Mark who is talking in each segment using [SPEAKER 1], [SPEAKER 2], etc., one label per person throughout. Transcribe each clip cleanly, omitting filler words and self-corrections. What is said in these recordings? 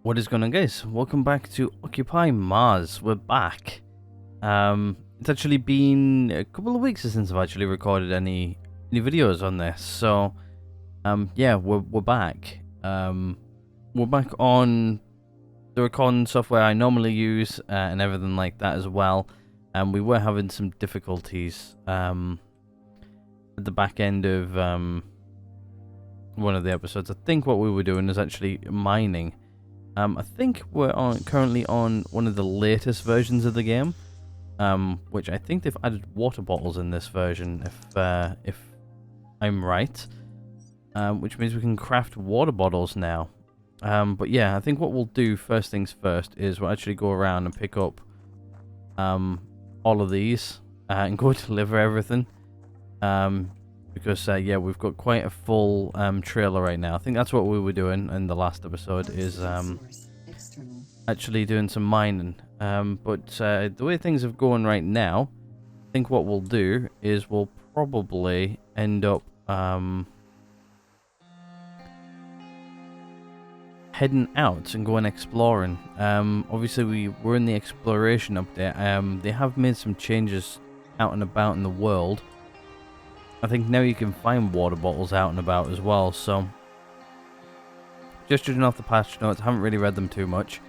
[SPEAKER 1] What is going on, guys? Welcome back to Occupy Mars. We're back. It's actually been a couple of weeks since I've actually recorded any videos on this, so yeah, we're back. We're back on the recording software I normally use and everything like that as well. And we were having some difficulties at the back end of one of the episodes. I think what we were doing is actually mining. I think we're currently on one of the latest versions of the game, which I think they've added water bottles in this version, if I'm right, which means we can craft water bottles now. But yeah, I think what we'll do first things first is we'll actually go around and pick up all of these and go deliver everything. Because yeah, we've got quite a full trailer right now. I think that's what we were doing in the last episode, is actually doing some mining. But the way things are going right now, I think what we'll do is we'll probably end up heading out and going exploring. Obviously we're in the exploration update. They have made some changes out and about in the world. I think now you can find water bottles out and about as well, so just judging off the patch notes, I haven't really read them too much.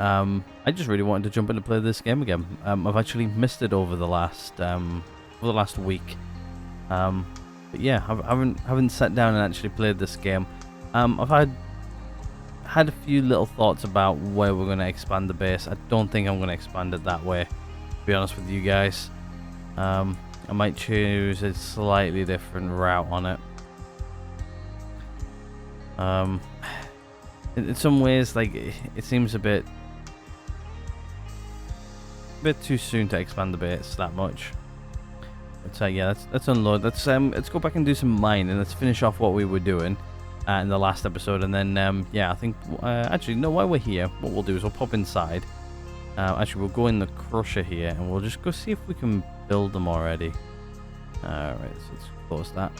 [SPEAKER 1] I just really wanted to jump in and play this game again. I've actually missed it over the last week. But yeah, I haven't sat down and actually played this game. I've had a few little thoughts about where we're going to expand the base. I don't think I'm going to expand it that way, to be honest with you guys. I might choose a slightly different route on it. In some ways, like, it seems a bit too soon to expand the base that much. But yeah, let's unload. Let's go back and do some mining. Let's finish off what we were doing in the last episode, and then yeah, I think actually no. While we're here, what we'll do is we'll pop inside. Actually, we'll go in the crusher here, and we'll just go see if we can build them already. Alright, so let's close that.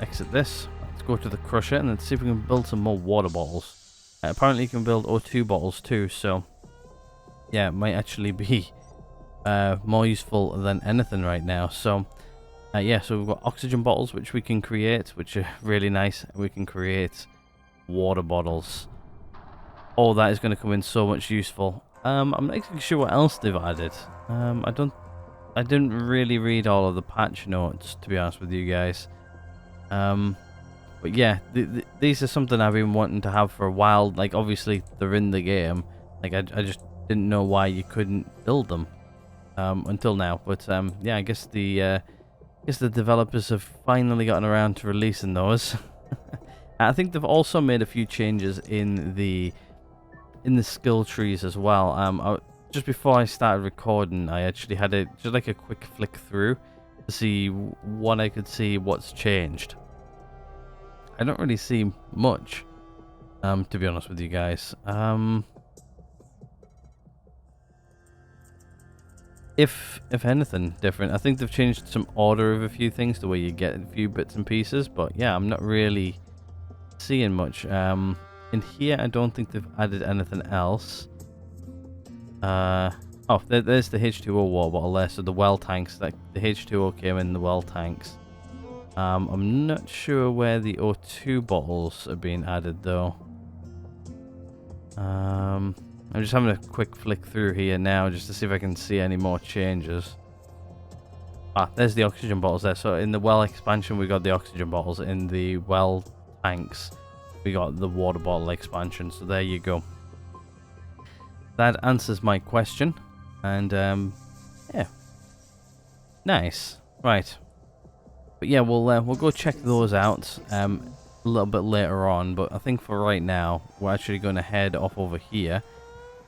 [SPEAKER 1] Exit this. Let's go to the crusher, and let's see if we can build some more water bottles. Apparently you can build O2 bottles too, so yeah, it might actually be more useful than anything right now. So yeah, so we've got oxygen bottles, which we can create, which are really nice. We can create water bottles. Oh, that is going to come in so much useful. I'm not exactly sure what else they've added. I didn't really read all of the patch notes, to be honest with you guys. But yeah, these are something I've been wanting to have for a while. Like, obviously they're in the game. Like, I just didn't know why you couldn't build them until now. But yeah, I guess the developers have finally gotten around to releasing those. I think they've also made a few changes in the skill trees as well. Just before I started recording, I actually had just like a quick flick through to see what I could see what's changed. I don't really see much, to be honest with you guys. If anything different, I think they've changed some order of a few things, the way you get a few bits and pieces. But yeah, I'm not really seeing much. In here, I don't think they've added anything else. Oh, there's the H2O water bottle there. So the well tanks, like the H2O came in the well tanks. I'm not sure where the O2 bottles are being added though. I'm just having a quick flick through here now just to see if I can see any more changes. Ah, there's the oxygen bottles there. So in the well expansion, we got the oxygen bottles. In the well tanks, we got the water bottle expansion. So there you go. That answers my question. And yeah, nice. Right. But yeah, we'll go check those out a little bit later on. But I think for right now, we're actually going to head off over here.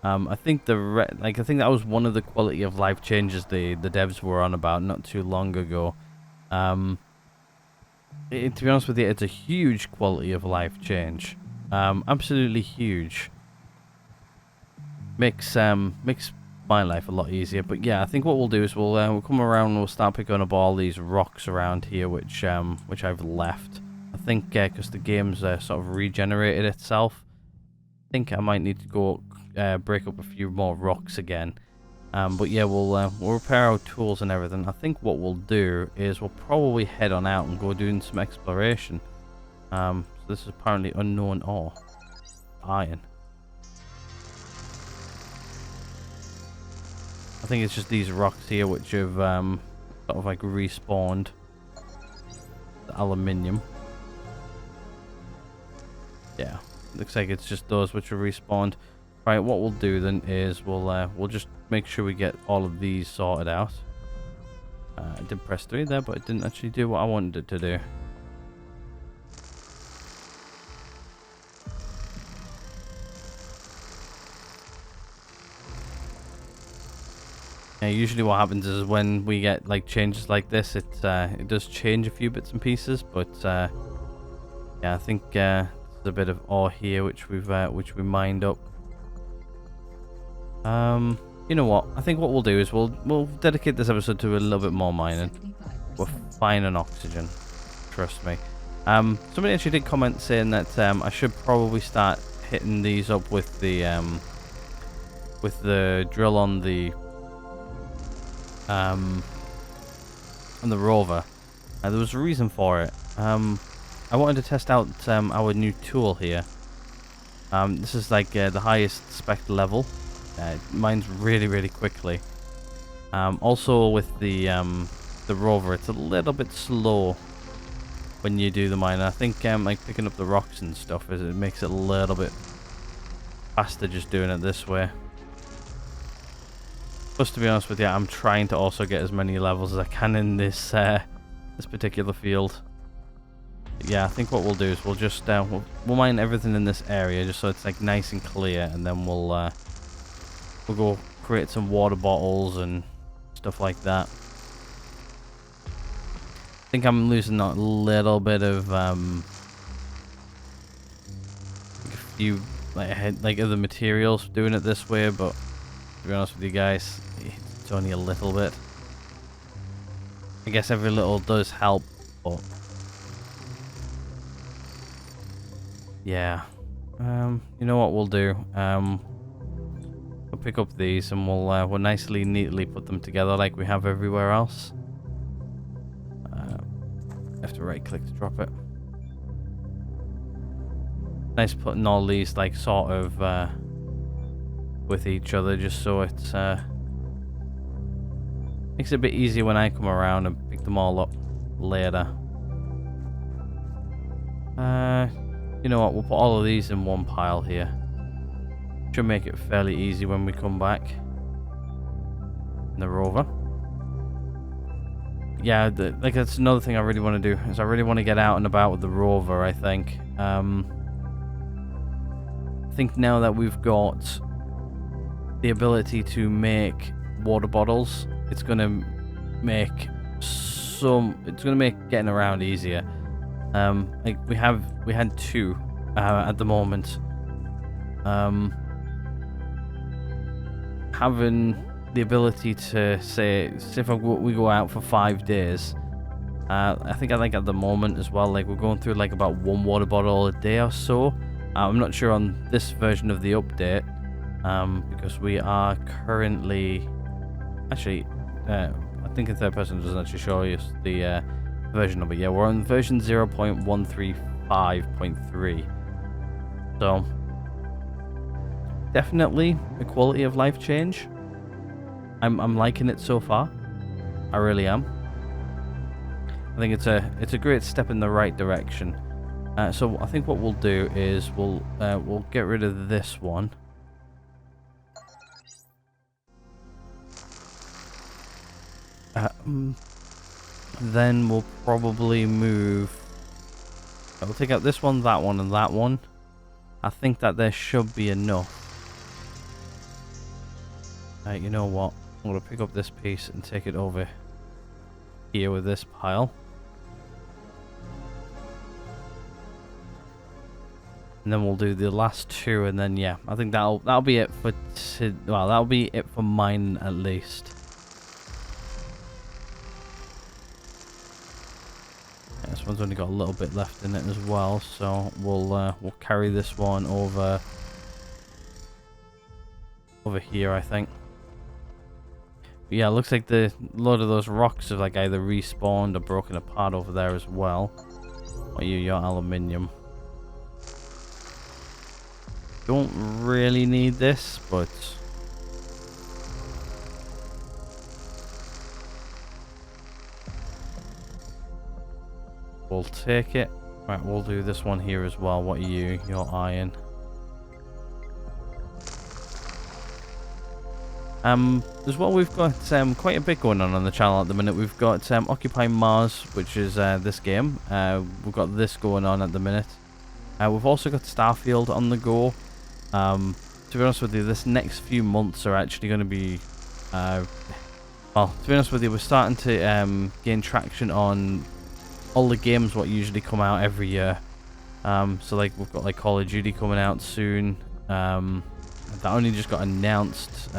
[SPEAKER 1] I think I think that was one of the quality of life changes the devs were on about not too long ago. To be honest with you, it's a huge quality of life change. Absolutely huge. Makes my life a lot easier. But yeah, I think what we'll do is we'll come around and we'll start picking up all these rocks around here, which I've left. I think because the game's sort of regenerated itself. think I might need to go break up a few more rocks again. But yeah, we'll repair our tools and everything. I think what we'll do is we'll probably head on out and go doing some exploration. So this is apparently unknown ore. Iron. I think it's just these rocks here which have sort of like respawned the aluminium. Yeah, looks like it's just those which are respawned. Right, what we'll do then is we'll just make sure we get all of these sorted out. I did press 3 there, but it didn't actually do what I wanted it to do. Yeah, usually what happens is when we get like changes like this, it does change a few bits and pieces, but yeah, I think there's a bit of ore here which we mined up. You know what? I think what we'll do is we'll dedicate this episode to a little bit more mining. We're fine on oxygen, trust me. Somebody actually did comment saying that I should probably start hitting these up with the drill on the rover. There was a reason for it. I wanted to test out our new tool here. This is like the highest spec level. It mines really quickly. Also with the rover, it's a little bit slow when you do the mine. I think like picking up the rocks and stuff, it makes it a little bit faster just doing it this way. Plus, to be honest with you, I'm trying to also get as many levels as I can in this this particular field. Yeah, I think what we'll do is we'll just we'll mine everything in this area just so it's like nice and clear, and then we'll go create some water bottles and stuff like that. I think I'm losing a little bit of like a few like other materials doing it this way, but to be honest with you guys, it's only a little bit. I guess every little does help, but yeah. You know what we'll do? We'll pick up these and we'll nicely, neatly put them together like we have everywhere else. Have to right click to drop it. Nice putting all these like sort of with each other, just so it's makes it a bit easier when I come around and pick them all up later. You know what? We'll put all of these in one pile here. Should make it fairly easy when we come back in the rover. Yeah, like that's another thing I really want to do, is I really want to get out and about with the rover, I think. I think now that we've got the ability to make water bottles, it's gonna make getting around easier. Like we had 2 at the moment. Having the ability to say if we go out for 5 days, I think at the moment as well, like we're going through like about 1 water bottle a day or so. I'm not sure on this version of the update, because we are currently actually I think in third person doesn't actually show you the version number. Yeah, we're on version 0.135.3, so definitely a quality of life change. I'm liking it so far. I really am. I think it's a great step in the right direction. So I think what we'll do is we'll get rid of this one. Then we'll probably move. We'll take out this one, that one, and that one. I think that there should be enough. You know what? I'm gonna pick up this piece and take it over here with this pile. And then we'll do the last 2, and then yeah, I think that'll be it for that'll be it for mine at least. Yeah, this one's only got a little bit left in it as well, so we'll carry this one over over here, I think. But yeah, it looks like a lot of those rocks have like either respawned or broken apart over there as well. What are you? Your aluminium. Don't really need this, but we'll take it. Right, we'll do this one here as well. What are you? Your iron. As well, we've got quite a bit going on the channel at the minute. We've got Occupy Mars, which is this game. We've got this going on at the minute. We've also got Starfield on the go. To be honest with you, this next few months are actually going to be... well, to be honest with you, we're starting to gain traction on all the games what usually come out every year. So like we've got like Call of Duty coming out soon. That only just got announced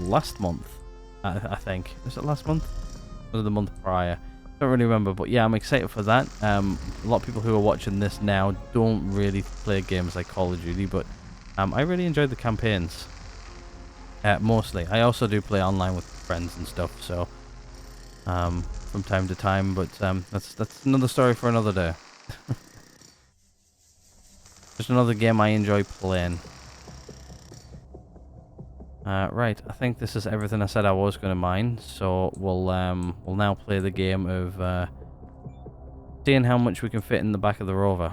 [SPEAKER 1] last month, I think. Was it last month? Or was it the month prior? Don't really remember, but yeah, I'm excited for that. A lot of people who are watching this now don't really play games like Call of Duty, but I really enjoyed the campaigns. Mostly. I also do play online with friends and stuff, so from time to time, but that's another story for another day. Just another game I enjoy playing. Right, I think this is everything I said I was going to mine, so we'll now play the game of seeing how much we can fit in the back of the rover.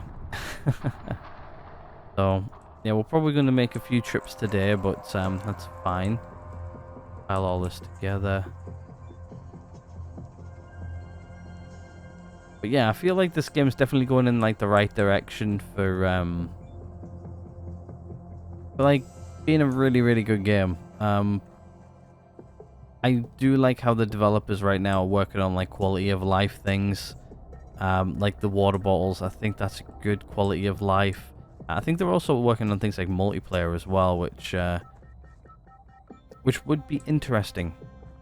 [SPEAKER 1] So, yeah, we're probably going to make a few trips today, but that's fine. Pile all this together. But yeah, I feel like this game's definitely going in like the right direction for like being a really, really good game. I do like how the developers right now are working on like quality of life things, like the water bottles. I think that's a good quality of life. I think they're also working on things like multiplayer as well, which would be interesting,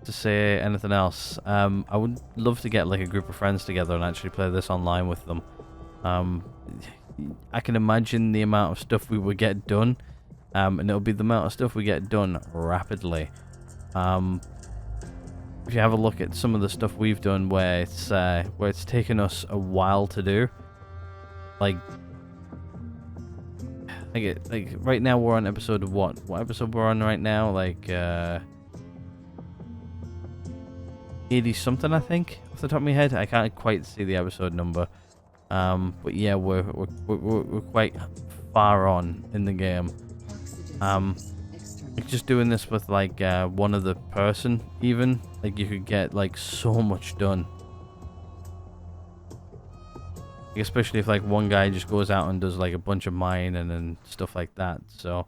[SPEAKER 1] to say anything else. I would love to get like a group of friends together and actually play this online with them. I can imagine the amount of stuff we would get done. And it'll be the amount of stuff we get done rapidly. If you have a look at some of the stuff we've done where it's taken us a while to do, like right now we're on episode of what episode we're on right now, like 80 something, I think, off the top of my head. I can't quite see the episode number, but yeah, we're quite far on in the game. Like just doing this with like one other person, even like you could get like so much done. Like, especially if like one guy just goes out and does like a bunch of mining and stuff like that. So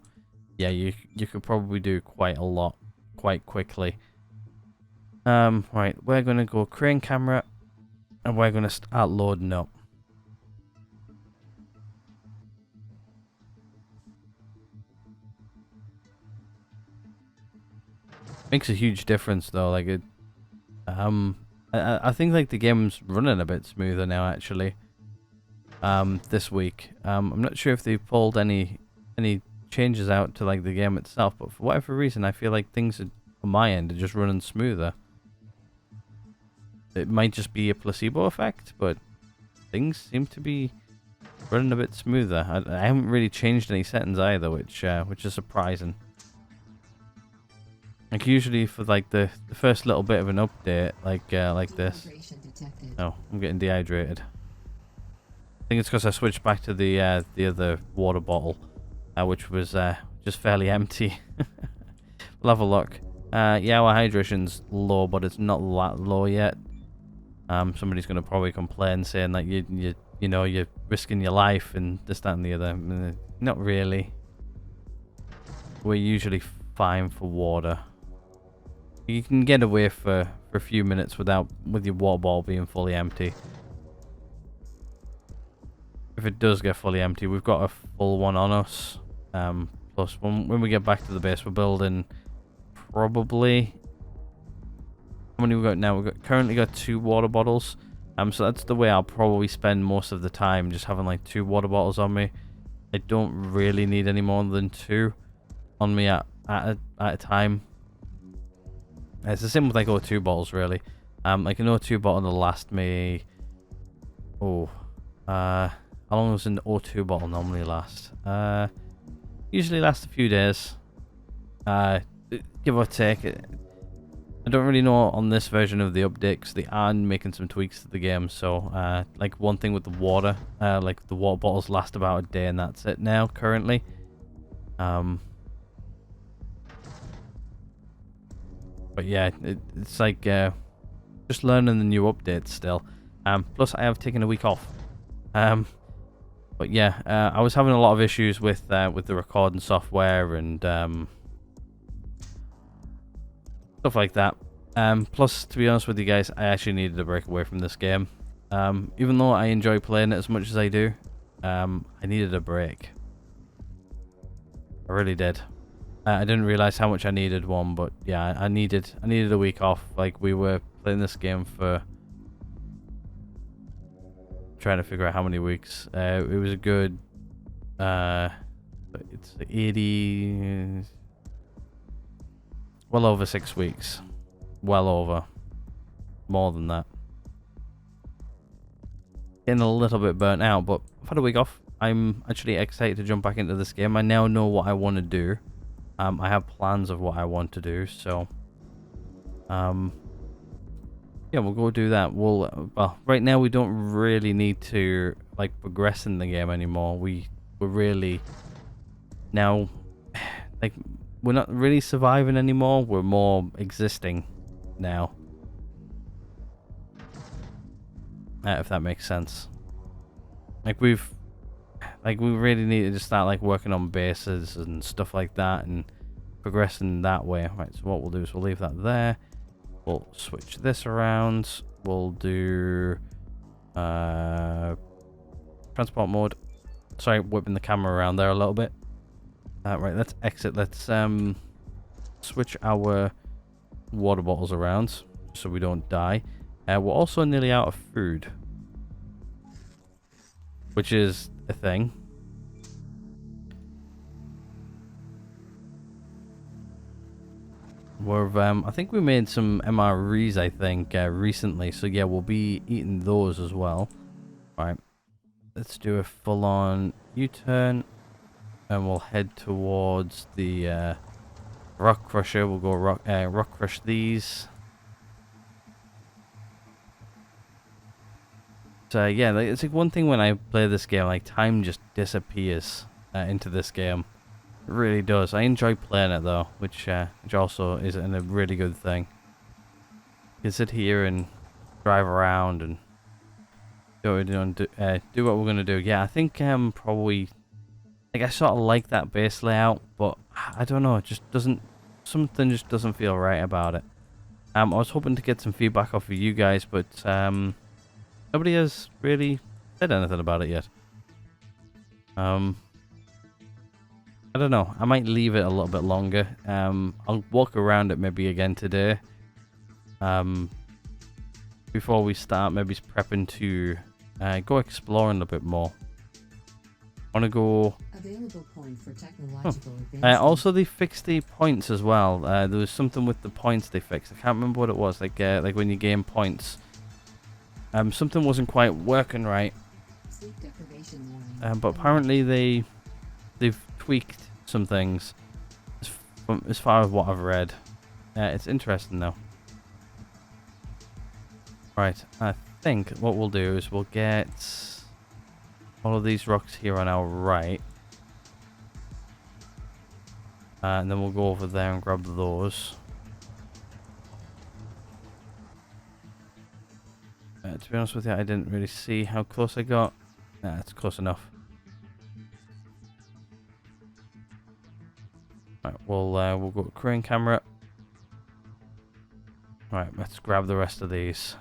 [SPEAKER 1] yeah, you could probably do quite a lot quite quickly. Right, we're gonna go crane camera, and we're gonna start loading up. Makes a huge difference though. Like it, I think like the game's running a bit smoother now actually. This week, I'm not sure if they pulled any changes out to like the game itself, but for whatever reason, I feel like things on my end are just running smoother. It might just be a placebo effect, but things seem to be running a bit smoother. I haven't really changed any settings either, which is surprising. Like usually for like the first little bit of an update, like this. Oh, I'm getting dehydrated. I think it's because I switched back to the other water bottle, which was just fairly empty. We'll have a look. Yeah, our hydration's low, but it's not that low yet. Somebody's gonna probably complain, saying that you know you're risking your life and this, that, and the other. Not really. We're usually fine for water. You can get away for a few minutes with your water bottle being fully empty. If it does get fully empty, we've got a full one on us. Plus, when we get back to the base, we're building probably... How many we got now? We've currently got 2 water bottles. So that's the way I'll probably spend most of the time, just having like 2 water bottles on me. I don't really need any more than 2 on me at at a time. It's the same with like O2 bottles, really. Like an O2 bottle will last me. How long does an O2 bottle normally last? Usually lasts a few days. Give or take. I don't really know on this version of the update because they are making some tweaks to the game. So, like one thing with the water, like the water bottles last about a day and that's it now currently. But yeah, it's like just learning the new updates still. Plus, I have taken a week off. But yeah, I was having a lot of issues with the recording software and stuff like that. Plus, to be honest with you guys, I actually needed a break away from this game. Even though I enjoy playing it as much as I do, I needed a break. I really did. I didn't realize how much I needed one, but yeah, I needed a week off. Like, we were playing this game for trying to figure out how many weeks. It was a good it's 80, well over 6 weeks. Well over. More than that. Getting a little bit burnt out, but I've had a week off. I'm actually excited to jump back into this game. I now know what I want to do. I have plans of what I want to do, so yeah, we'll go do that. Well, right now we don't really need to like progress in the game anymore. We're really now like we're not really surviving anymore. We're more existing now. If that makes sense. Like we really need to just start like working on bases and stuff like that and progressing that way. Right, so what we'll do is we'll leave that there. We'll switch this around. We'll do transport mode. Sorry, whipping the camera around there a little bit. Right, let's exit. Let's switch our water bottles around so we don't die. We're also nearly out of food, which is a thing. I think we made some MREs, I think, recently. So yeah, we'll be eating those as well. Right, let's do a full-on U-turn, and we'll head towards the rock crusher. We'll go rock crush these. So yeah, like, it's like one thing when I play this game, like time just disappears into this game. It really does. I enjoy playing it though, which also is a really good thing. You can sit here and drive around and do what we're gonna do. Yeah, I think probably like I sort of like that base layout, but I don't know. It just doesn't. Something just doesn't feel right about it. I was hoping to get some feedback off of you guys, but nobody has really said anything about it yet. I don't know. I might leave it a little bit longer. I'll walk around it maybe again today. Before we start, maybe prepping to go exploring a bit more. I want to go.
[SPEAKER 2] Available point for technological advancement.
[SPEAKER 1] Also, they fixed the points as well. There was something with the points they fixed. I can't remember what it was. Like when you gain points. Something wasn't quite working right.
[SPEAKER 2] Sleep deprivation warning.
[SPEAKER 1] But apparently they've tweaked some things as far as what I've read. It's interesting though. Right, I think what we'll do is we'll get all of these rocks here on our right. And then we'll go over there and grab those. To be honest with you, I didn't really see how close I got. Nah, it's close enough. Right, we'll go to crane camera. Right, let's grab the rest of these.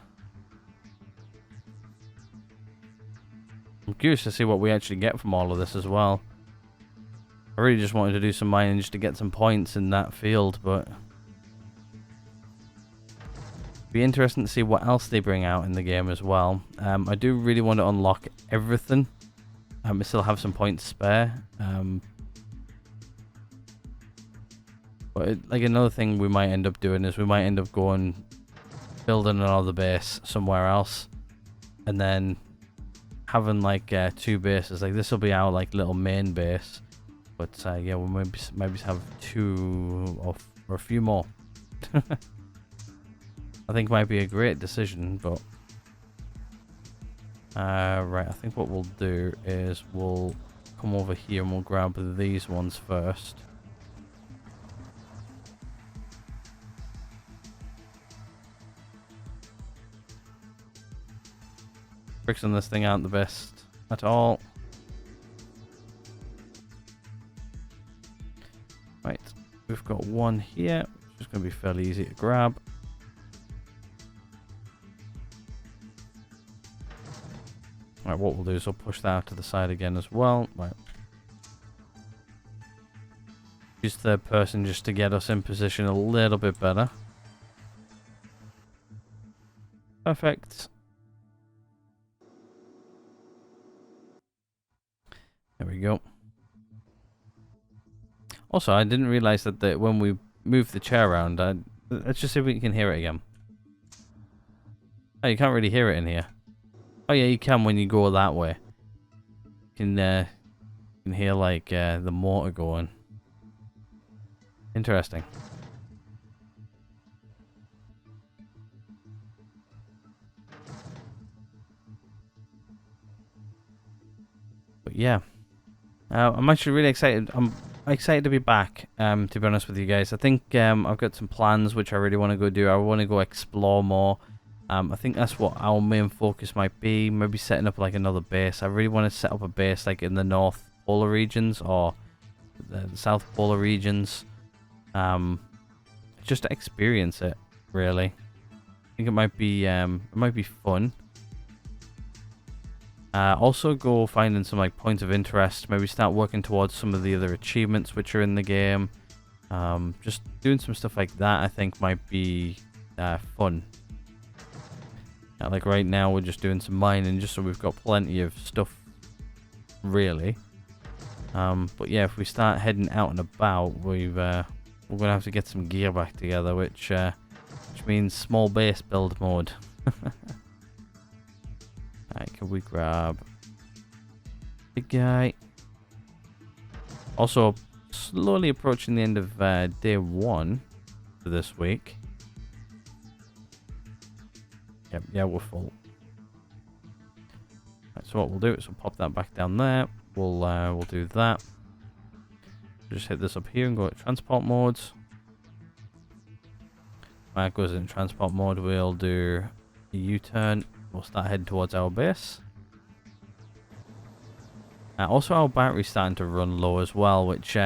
[SPEAKER 1] I'm curious to see what we actually get from all of this as well. I really just wanted to do some mining just to get some points in that field, but be interesting to see what else they bring out in the game as well. I do really want to unlock everything. I still have some points spare. But like another thing we might end up doing is we might end up going building another base somewhere else, and then having like 2 bases. Like this will be our like little main base, but yeah, we'll maybe have 2 or a few more. I think might be a great decision, but right, I think what we'll do is we'll come over here and we'll grab these ones first. Bricks on this thing aren't the best at all. Right, we've got 1 here, which is going to be fairly easy to grab. Right, what we'll do is we'll push that out to the side again as well. Right. Use third person just to get us in position a little bit better. Perfect. There we go. Also, I didn't realize that when we move the chair around, let's just see if we can hear it again. Oh, you can't really hear it in here. Oh yeah, you can when you go that way. You can hear like the motor going. Interesting. But yeah, I'm actually really excited. I'm excited to be back. To be honest with you guys, I think I've got some plans which I really want to go do. I want to go explore more. I think that's what our main focus might be. Maybe setting up like another base. I really want to set up a base like in the North Polar regions or the South Polar regions. Just to experience it, really. I think it might be fun. Also go finding some like points of interest. Maybe start working towards some of the other achievements which are in the game. Just doing some stuff like that I think might be fun. Like right now we're just doing some mining just so we've got plenty of stuff, really. But yeah, if we start heading out and about, we're gonna have to get some gear back together, which means small base build mode. Alright, can we grab big guy? Also, slowly approaching the end of day 1 for this week. Yep, yeah, we're full. Right, so what we'll do is we'll pop that back down there. We'll do that. Just hit this up here and go to transport modes. When it goes in transport mode, we'll do a U-turn. We'll start heading towards our base. Also, our battery's starting to run low as well, which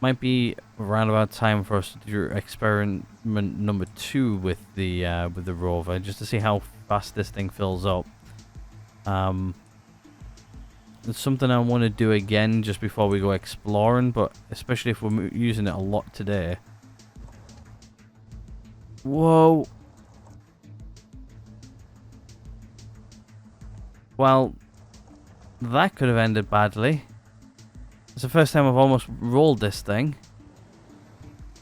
[SPEAKER 1] might be around about time for us to do experiment number 2 with the rover, just to see how fast this thing fills up. It's something I want to do again just before we go exploring, but especially if we're using it a lot today. Whoa. Well, that could have ended badly. It's the first time I've almost rolled this thing.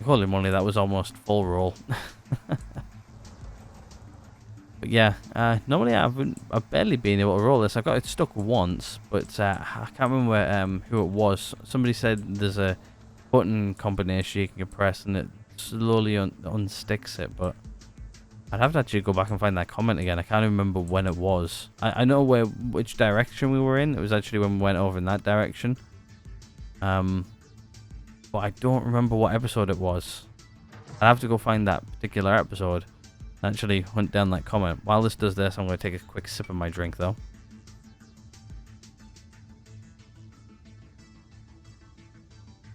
[SPEAKER 1] Holy moly, that was almost full roll. But yeah, normally I've barely been able to roll this. I got it stuck once, but I can't remember who it was. Somebody said there's a button combination you can press and it slowly unsticks it, but I'd have to actually go back and find that comment again. I can't remember when it was. I know which direction we were in. It was actually when we went over in that direction. But I don't remember what episode it was. I'd have to go find that particular episode. Actually hunt down that comment. While this does this, I'm going to take a quick sip of my drink though.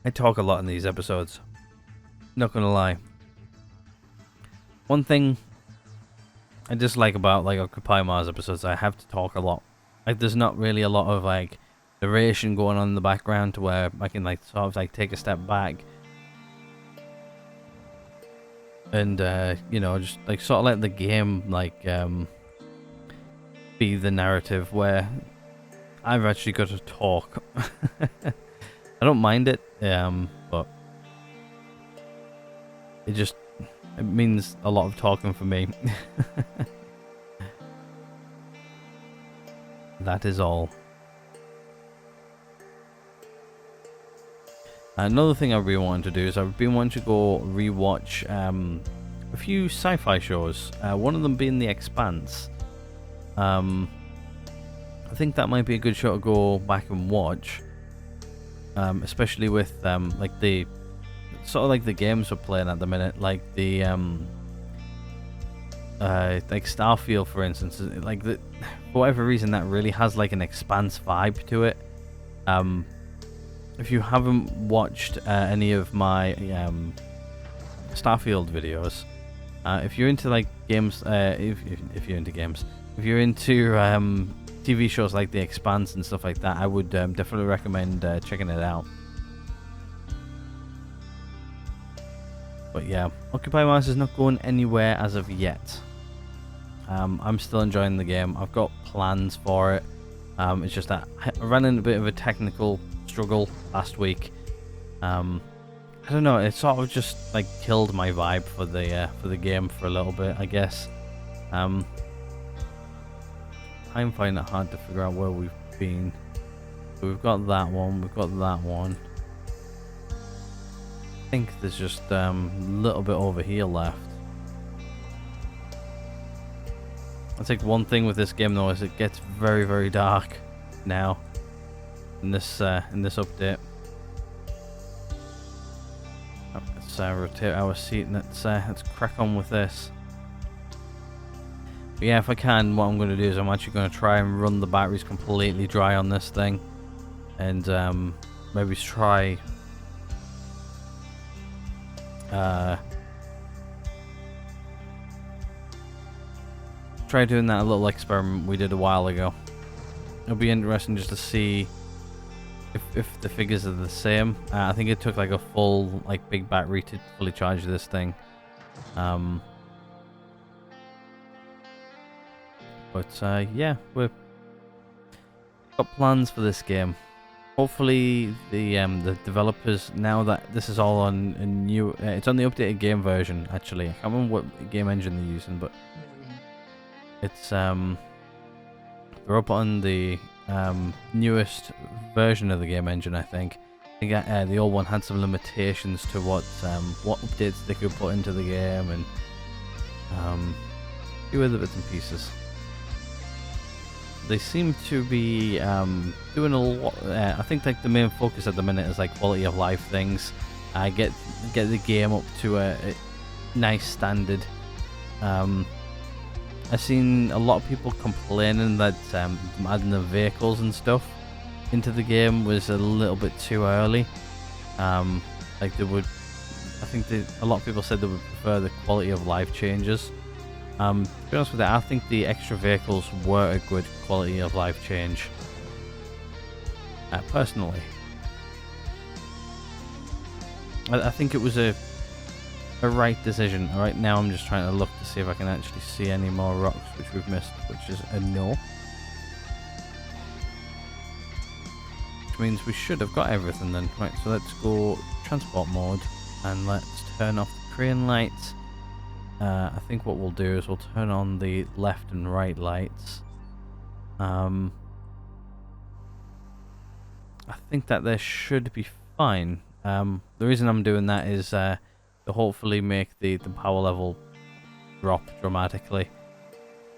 [SPEAKER 1] I talk a lot in these episodes. Not going to lie. One thing I dislike about like Occupy Mars episodes, I have to talk a lot. Like there's not really a lot of like narration going on in the background to where I can like sort of like take a step back and you know, just like sort of let the game like be the narrative where I've actually got to talk. I don't mind it, but it means a lot of talking for me. That is all. Another thing I really wanted to do is I've been wanting to go rewatch a few sci-fi shows. One of them being The Expanse. I think that might be a good show to go back and watch, especially with like the sort of like the games we're playing at the minute, like the like Starfield, for instance. Like for whatever reason, that really has like an Expanse vibe to it. If you haven't watched any of my Starfield videos, if you're into like games, if you're into games, if you're into TV shows like The Expanse and stuff like that, I would definitely recommend checking it out. But yeah, Occupy Mars is not going anywhere as of yet. I'm still enjoying the game. I've got plans for it. It's just that I ran into a bit of a technical struggle last week. I don't know, it sort of just like killed my vibe for the game for a little bit, I guess. I'm finding it hard to figure out where we've been. So we've got that one, we've got that one. I think there's just a little bit over here left. I think one thing with this game though is it gets very, very dark now in this update. Let's rotate our seat and let's crack on with this. But yeah, if I can, what I'm going to do is I'm actually going to try and run the batteries completely dry on this thing, and maybe try doing that little experiment we did a while ago. It'll be interesting just to see if the figures are the same. I think it took like a full big battery to fully charge this thing. But yeah, we've got plans for this game. Hopefully the developers, now that this is all on a new, it's on the updated game version actually. I can't remember what game engine they're using, but it's they're up on the newest version of the game engine. I think the old one had some limitations to what updates they could put into the game, and a few other bits and pieces. They seem to be doing a lot. I think like the main focus at the minute is like quality of life things. Get the game up to a nice standard. I've seen a lot of people complaining that adding the vehicles and stuff into the game was a little bit too early. Like they would, I think a lot of people said they would prefer the quality of life changes. To be honest with you, I think the extra vehicles were a good quality of life change. Personally, I think it was a right decision. Right now I'm just trying to look to see if I can actually see any more rocks which we've missed, which is a no. Which means we should have got everything then. Right, so let's go transport mode and let's turn off the crane lights. I think what we'll do is we'll turn on the left and right lights. I think that they should be fine. The reason I'm doing that is to hopefully make the power level drop dramatically.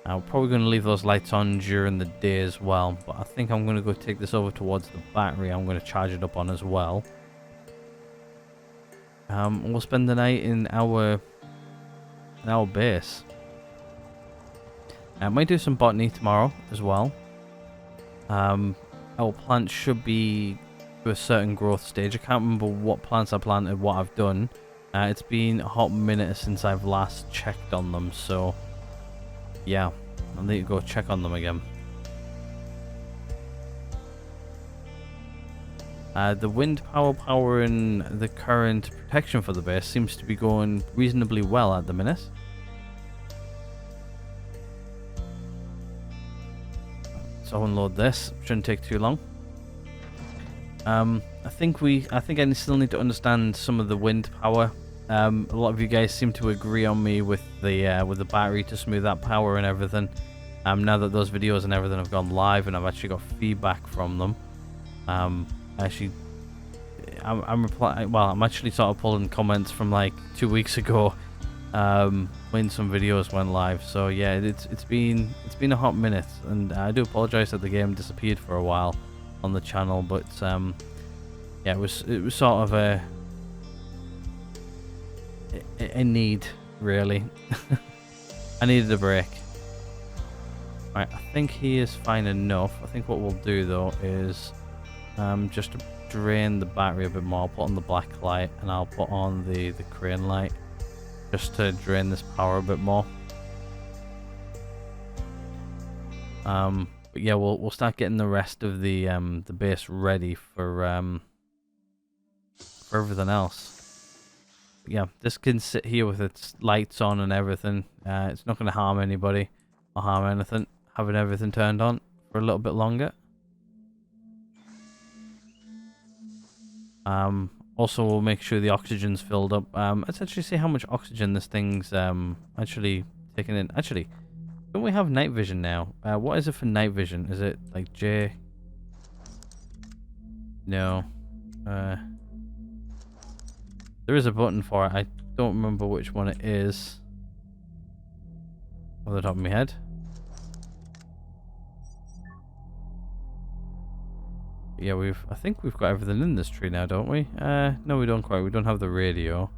[SPEAKER 1] I'm probably going to leave those lights on during the day as well, but I think I'm going to go take this over towards the battery I'm going to charge it up on as well. We'll spend the night in our base. I might do some botany tomorrow as well. Our plants should be to a certain growth stage. I can't remember what plants I planted, what I've done. It's been a hot minute since I've last checked on them, so yeah, I'll need to go check on them again. The wind power powering the current protection for the base seems to be going reasonably well at the minute. So unload this, shouldn't take too long. I think I still need to understand some of the wind power A lot of you guys seem to agree on me with the battery to smooth out power and everything. Now that those videos and everything have gone live and I've actually got feedback from them, I'm actually sort of pulling comments from like 2 weeks ago, when some videos went live. So yeah, it's been a hot minute, and I do apologize that the game disappeared for a while on the channel, but yeah, it was sort of a need, really. I needed a break. Right, I think he is fine enough. I think what we'll do though is just to drain the battery a bit more, I'll put on the black light and I'll put on the crane light just to drain this power a bit more. But yeah, we'll start getting the rest of the base ready for everything else. But yeah, this can sit here with its lights on and everything. It's not going to harm anybody or harm anything having everything turned on for a little bit longer. Also, we'll make sure the oxygen's filled up. Let's actually see how much oxygen this thing's actually taking in. Actually, don't we have night vision now? What is it for night vision? Is it like J? No. There is a button for it. I don't remember which one it is off the top of my head. Yeah, I think we've got everything in this tree now, don't we? No, we don't quite. We don't have the radio.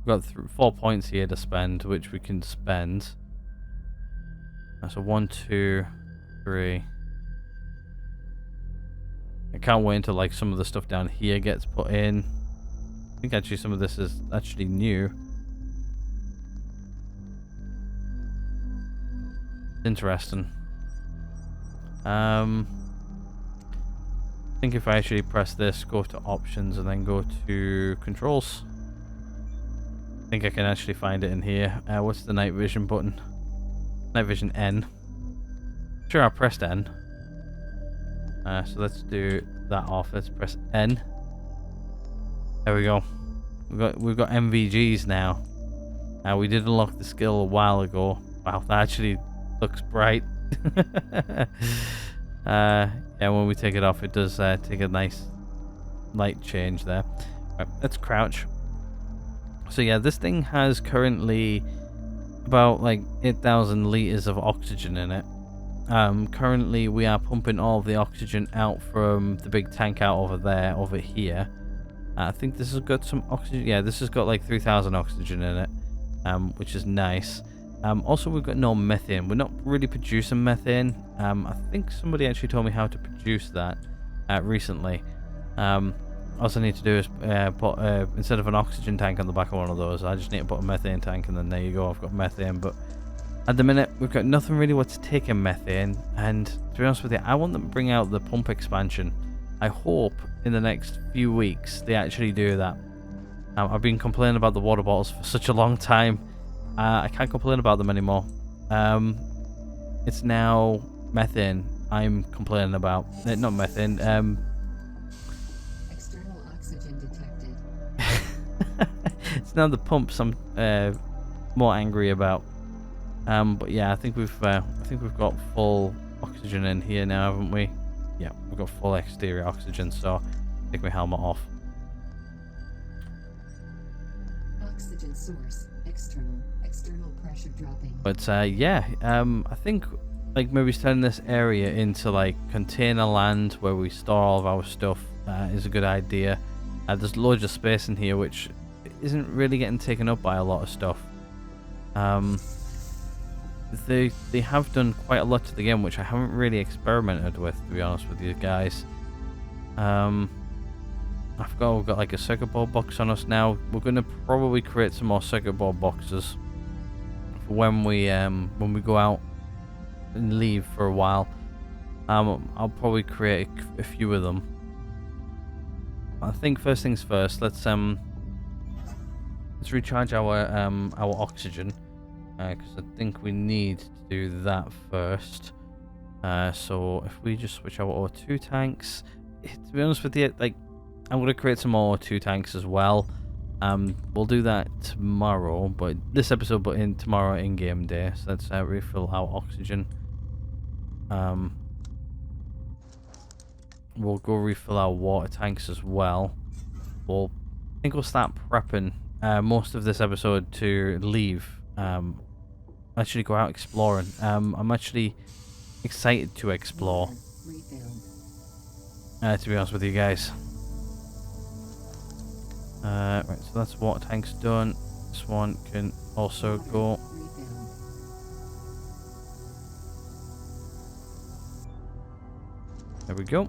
[SPEAKER 1] We've got 4 points here to spend, which we can spend. So 1, 2, 3. I can't wait until like some of the stuff down here gets put in. I think actually some of this is actually new. Interesting. I think if I actually press this, go to options, and then go to controls, I think I can actually find it in here. What's the night vision button? Night vision N. Sure, I pressed N. So let's do that off. Let's press N. There we go. We've got MVGs now. We did unlock the skill a while ago. Wow, that actually looks bright. Yeah, when we take it off, it does take a nice light change there. Right, let's crouch. So yeah, this thing has currently about like 8,000 liters of oxygen in it. Currently we are pumping all of the oxygen out from the big tank out over here. I think this has got some oxygen. Yeah, this has got like 3,000 oxygen in it, which is nice. Also, we've got no methane. We're not really producing methane. I think somebody actually told me how to produce that recently. All I need to do is put instead of an oxygen tank on the back of one of those, I just need to put a methane tank, and then there you go, I've got methane. But at the minute, we've got nothing really what's taking methane. And to be honest with you, I want them to bring out the pump expansion. I hope in the next few weeks they actually do that. I've been complaining about the water bottles for such a long time. I can't complain about them anymore. It's now methane I'm complaining about. Not methane.
[SPEAKER 2] External oxygen detected.
[SPEAKER 1] It's now the pumps I'm more angry about. But yeah, I think we've got full oxygen in here now, haven't we? Yeah, we've got full exterior oxygen. So take my helmet off.
[SPEAKER 2] Oxygen source external pressure dropping.
[SPEAKER 1] But yeah, I think like maybe turning this area into like container land where we store all of our stuff is a good idea. There's loads of space in here which isn't really getting taken up by a lot of stuff. They have done quite a lot to the game which I haven't really experimented with, to be honest with you guys. I forgot we've got like a circuit board box on us now. We're gonna probably create some more circuit board boxes for when we go out and leave for a while. I'll probably create a few of them. I think first things first, let's recharge our oxygen, because I think we need to do that first. So if we just switch our O2 tanks, to be honest with you, like I'm gonna create some more O2 tanks as well. We'll do that tomorrow, but this episode, but in tomorrow in-game day. So let's refill our oxygen. We'll go refill our water tanks as well. I think we'll start prepping most of this episode to leave. Actually go out exploring. I'm actually excited to explore. To be honest with you guys. Right, so that's water tanks done. This one can also go. There we go.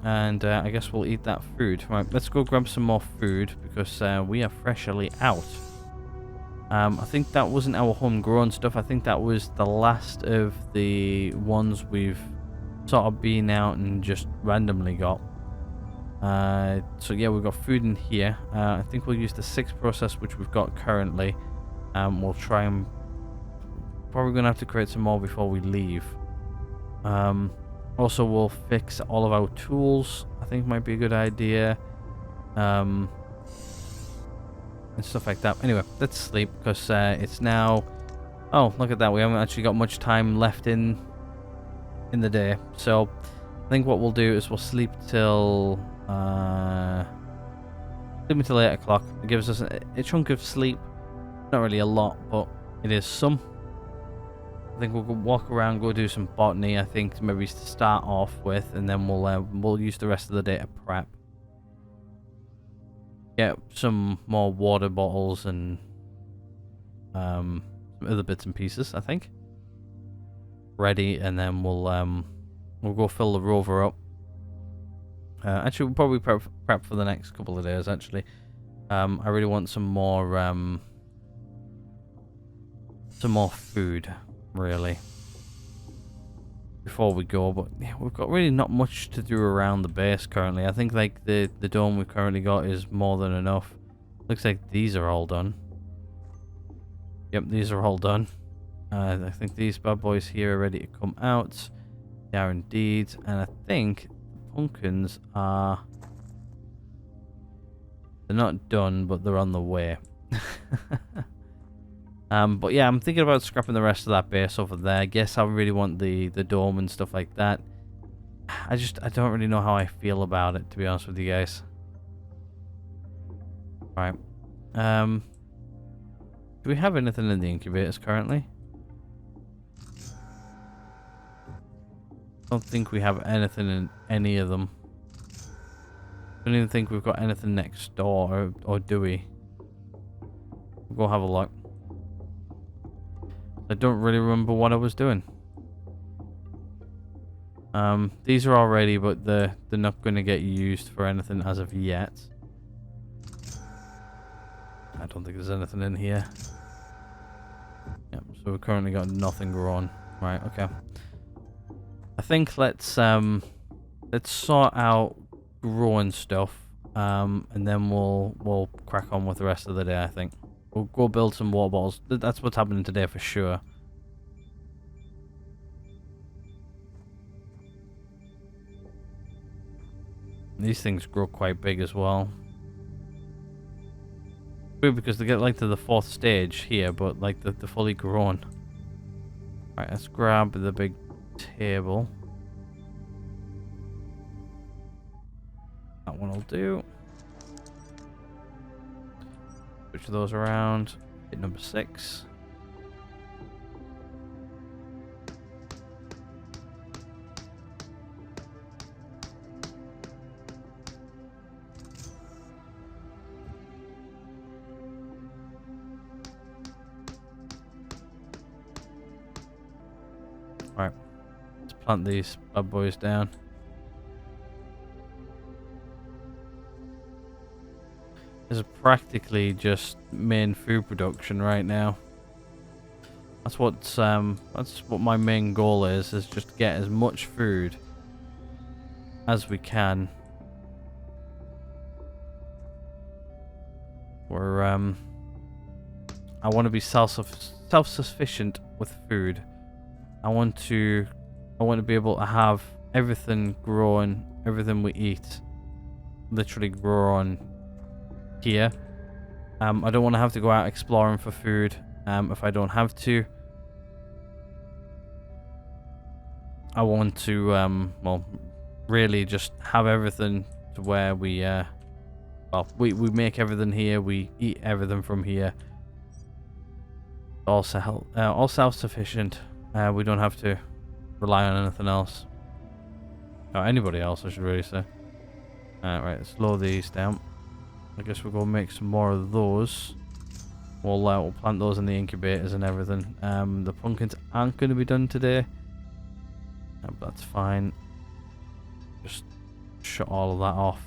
[SPEAKER 1] And I guess we'll eat that food. Right, let's go grab some more food because we are freshly out. I think that wasn't our homegrown stuff. I think that was the last of the ones we've sort of been out and just randomly got. So yeah, we've got food in here. I think we'll use the 6th process which we've got currently. We'll try and probably gonna have to create some more before we leave. Also, we'll fix all of our tools. I think might be a good idea. And stuff like that. Anyway, let's sleep because it's now. Oh, look at that! We haven't actually got much time left in the day. So, I think what we'll do is we'll sleep till 8 o'clock. It gives us a chunk of sleep. Not really a lot, but it is some. I think we'll go walk around, go do some botany. I think maybe to start off with, and then we'll use the rest of the day to prep. Get some more water bottles and some other bits and pieces. I think ready, and then we'll go fill the rover up. Actually, we'll probably prep for the next couple of days. Actually, I really want some more food. Really, before we go, but yeah, we've got really not much to do around the base currently. I think like the dome we've currently got is more than enough. Looks like these are all done. Yep, these are all done. I think these bad boys here are ready to come out. They are indeed, and I think the pumpkins are. They're not done, but they're on the way. But yeah, I'm thinking about scrapping the rest of that base over there. I guess I really want the dome and stuff like that. I don't really know how I feel about it, to be honest with you guys. Right. Do we have anything in the incubators currently? I don't think we have anything in any of them. I don't even think we've got anything next door, or do we? We'll go have a look. I don't really remember what I was doing. These are all ready, but they're not going to get used for anything as of yet. I don't think there's anything in here. Yep, so we've currently got nothing growing. Right, okay. I think let's sort out growing stuff, and then we'll crack on with the rest of the day. I think. We'll go build some water bottles. That's what's happening today for sure. These things grow quite big as well. Weird because they get like to the 4th stage here, but like they're fully grown. Right, let's grab the big table. That one will do. Switch those around. Hit number 6. Right, let's plant these bad boys down. This is practically just main food production right now. That's what my main goal is just get as much food as we can. I want to be self-sufficient with food. I want to be able to have everything growing, everything we eat, literally growing here. I don't want to have to go out exploring for food if I don't have to. I want to, well, really just have everything to where we, well, we make everything here, we eat everything from here. All self-sufficient. We don't have to rely on anything else. Or anybody else, I should really say. Right, let's slow these down. I guess we'll go make some more of those. We'll plant those in the incubators and everything. The pumpkins aren't going to be done today. But that's fine. Just shut all of that off.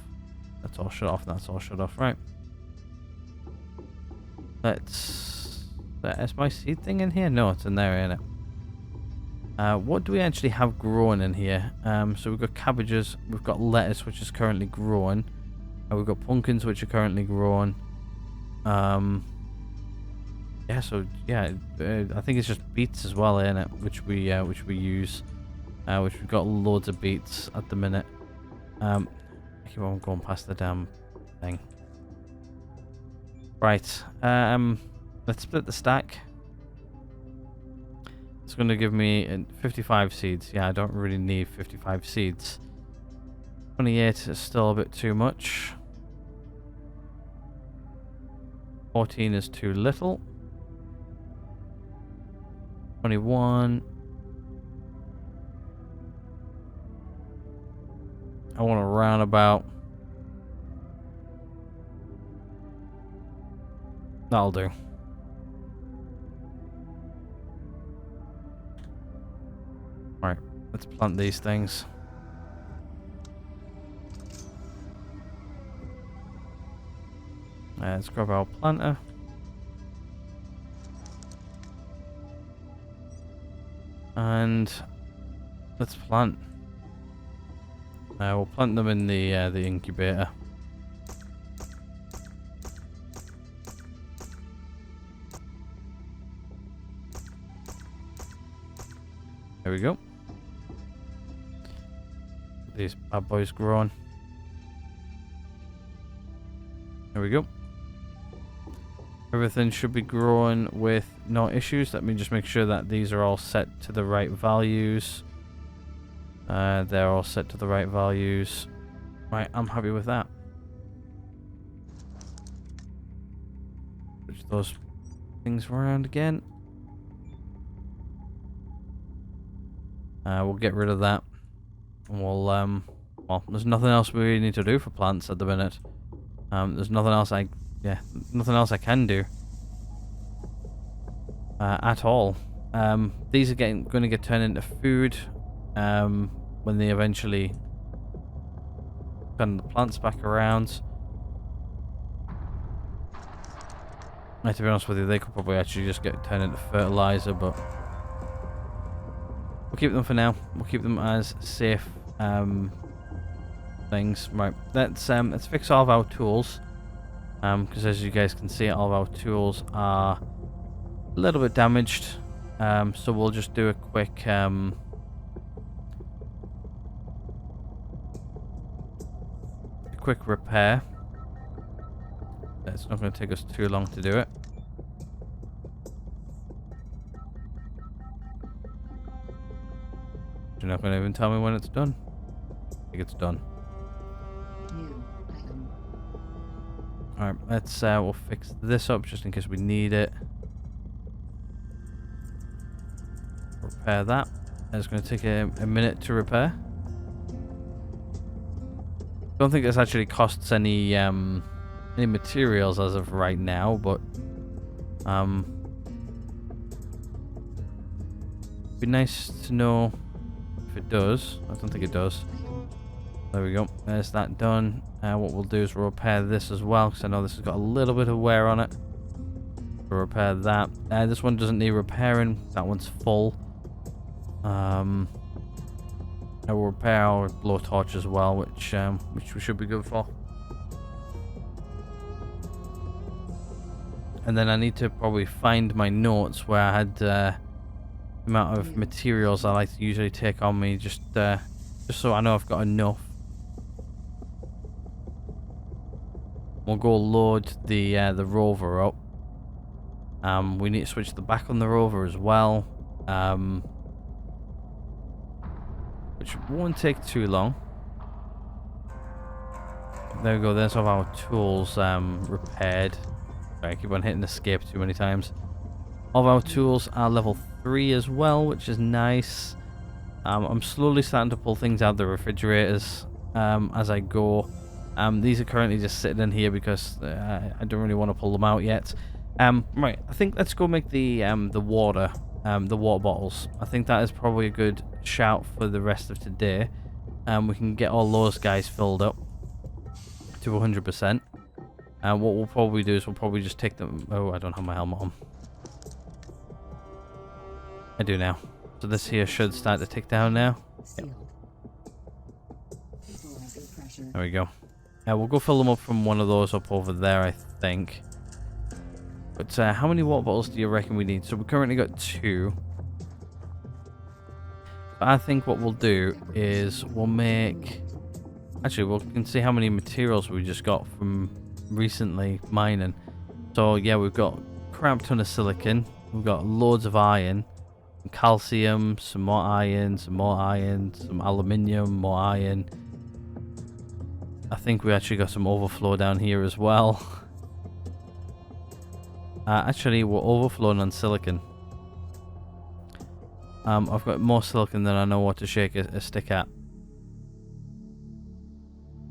[SPEAKER 1] That's all shut off. That's all shut off. Right. Is my seed thing in here? No, it's in there, isn't it? What do we actually have growing in here? So we've got cabbages. We've got lettuce, which is currently growing. We've got pumpkins, which are currently growing. Yeah. So yeah, I think it's just beets as well, isn't it? Which we use. Which we've got loads of beets at the minute. I keep on going past the damn thing. Right. Let's split the stack. It's going to give me 55 seeds. Yeah, I don't really need 55 seeds. 28 is still a bit too much. 14 is too little. 21. I want a roundabout. That'll do. Alright, let's plant these things. Let's grab our planter. And let's plant. We'll plant them in the incubator. There we go. These bad boys growing. There we go. Everything should be growing with no issues. Let me just make sure that these are all set to the right values. They're all set to the right values. Right, I'm happy with that. Switch those things around again. We'll get rid of that. And we'll, well, there's nothing else we really need to do for plants at the minute. There's nothing else nothing else I can do. At all. These are going to get turned into food. When they eventually turn the plants back around. To be honest with you, they could probably actually just get turned into fertilizer, but we'll keep them for now. We'll keep them as safe things. Right, let's fix all of our tools, because as you guys can see, all of our tools are a little bit damaged. So we'll just do a quick repair. It's not going to take us too long to do it. You're not going to even tell me when it's done. I think it's done.
[SPEAKER 2] New item.
[SPEAKER 1] Alright, let's we'll fix this up just in case we need it. Repair that. It's going to take a minute to repair. Don't think this actually costs any materials as of right now, but be nice to know if it does. I don't think it does. There we go. There's that done. What we'll do is we'll repair this as well, because I know this has got a little bit of wear on it. We'll repair that. This one doesn't need repairing. That one's full. I will repair our blowtorch as well, which we should be good for. And then I need to probably find my notes where I had the amount of materials I like to usually take on me, just so I know I've got enough. We'll go load the rover up. We need to switch the back on the rover as well, which won't take too long. There we go. There's all our tools repaired. Sorry, I keep on hitting escape too many times. All of our tools are level 3 as well, which is nice. I'm slowly starting to pull things out of the refrigerators as I go. These are currently just sitting in here because I don't really want to pull them out yet. Right, I think let's go make the water bottles. I think that is probably a good shout for the rest of today. We can get all those guys filled up to 100%. What we'll probably do is we'll probably just take them. Oh, I don't have my helmet on. I do now. So this here should start to tick down now. Yep. There we go. We'll go fill them up from one of those up over there, I think. But how many water bottles do you reckon we need? So we currently got 2. But I think what we'll do is we'll make... Actually, we can see how many materials we just got from recently mining. So yeah, we've got a crap ton of silicon. We've got loads of iron. Calcium, some more iron, some aluminium, more iron. I think we actually got some overflow down here as well. Actually, we're overflowing on silicon. I've got more silicon than I know what to shake a stick at.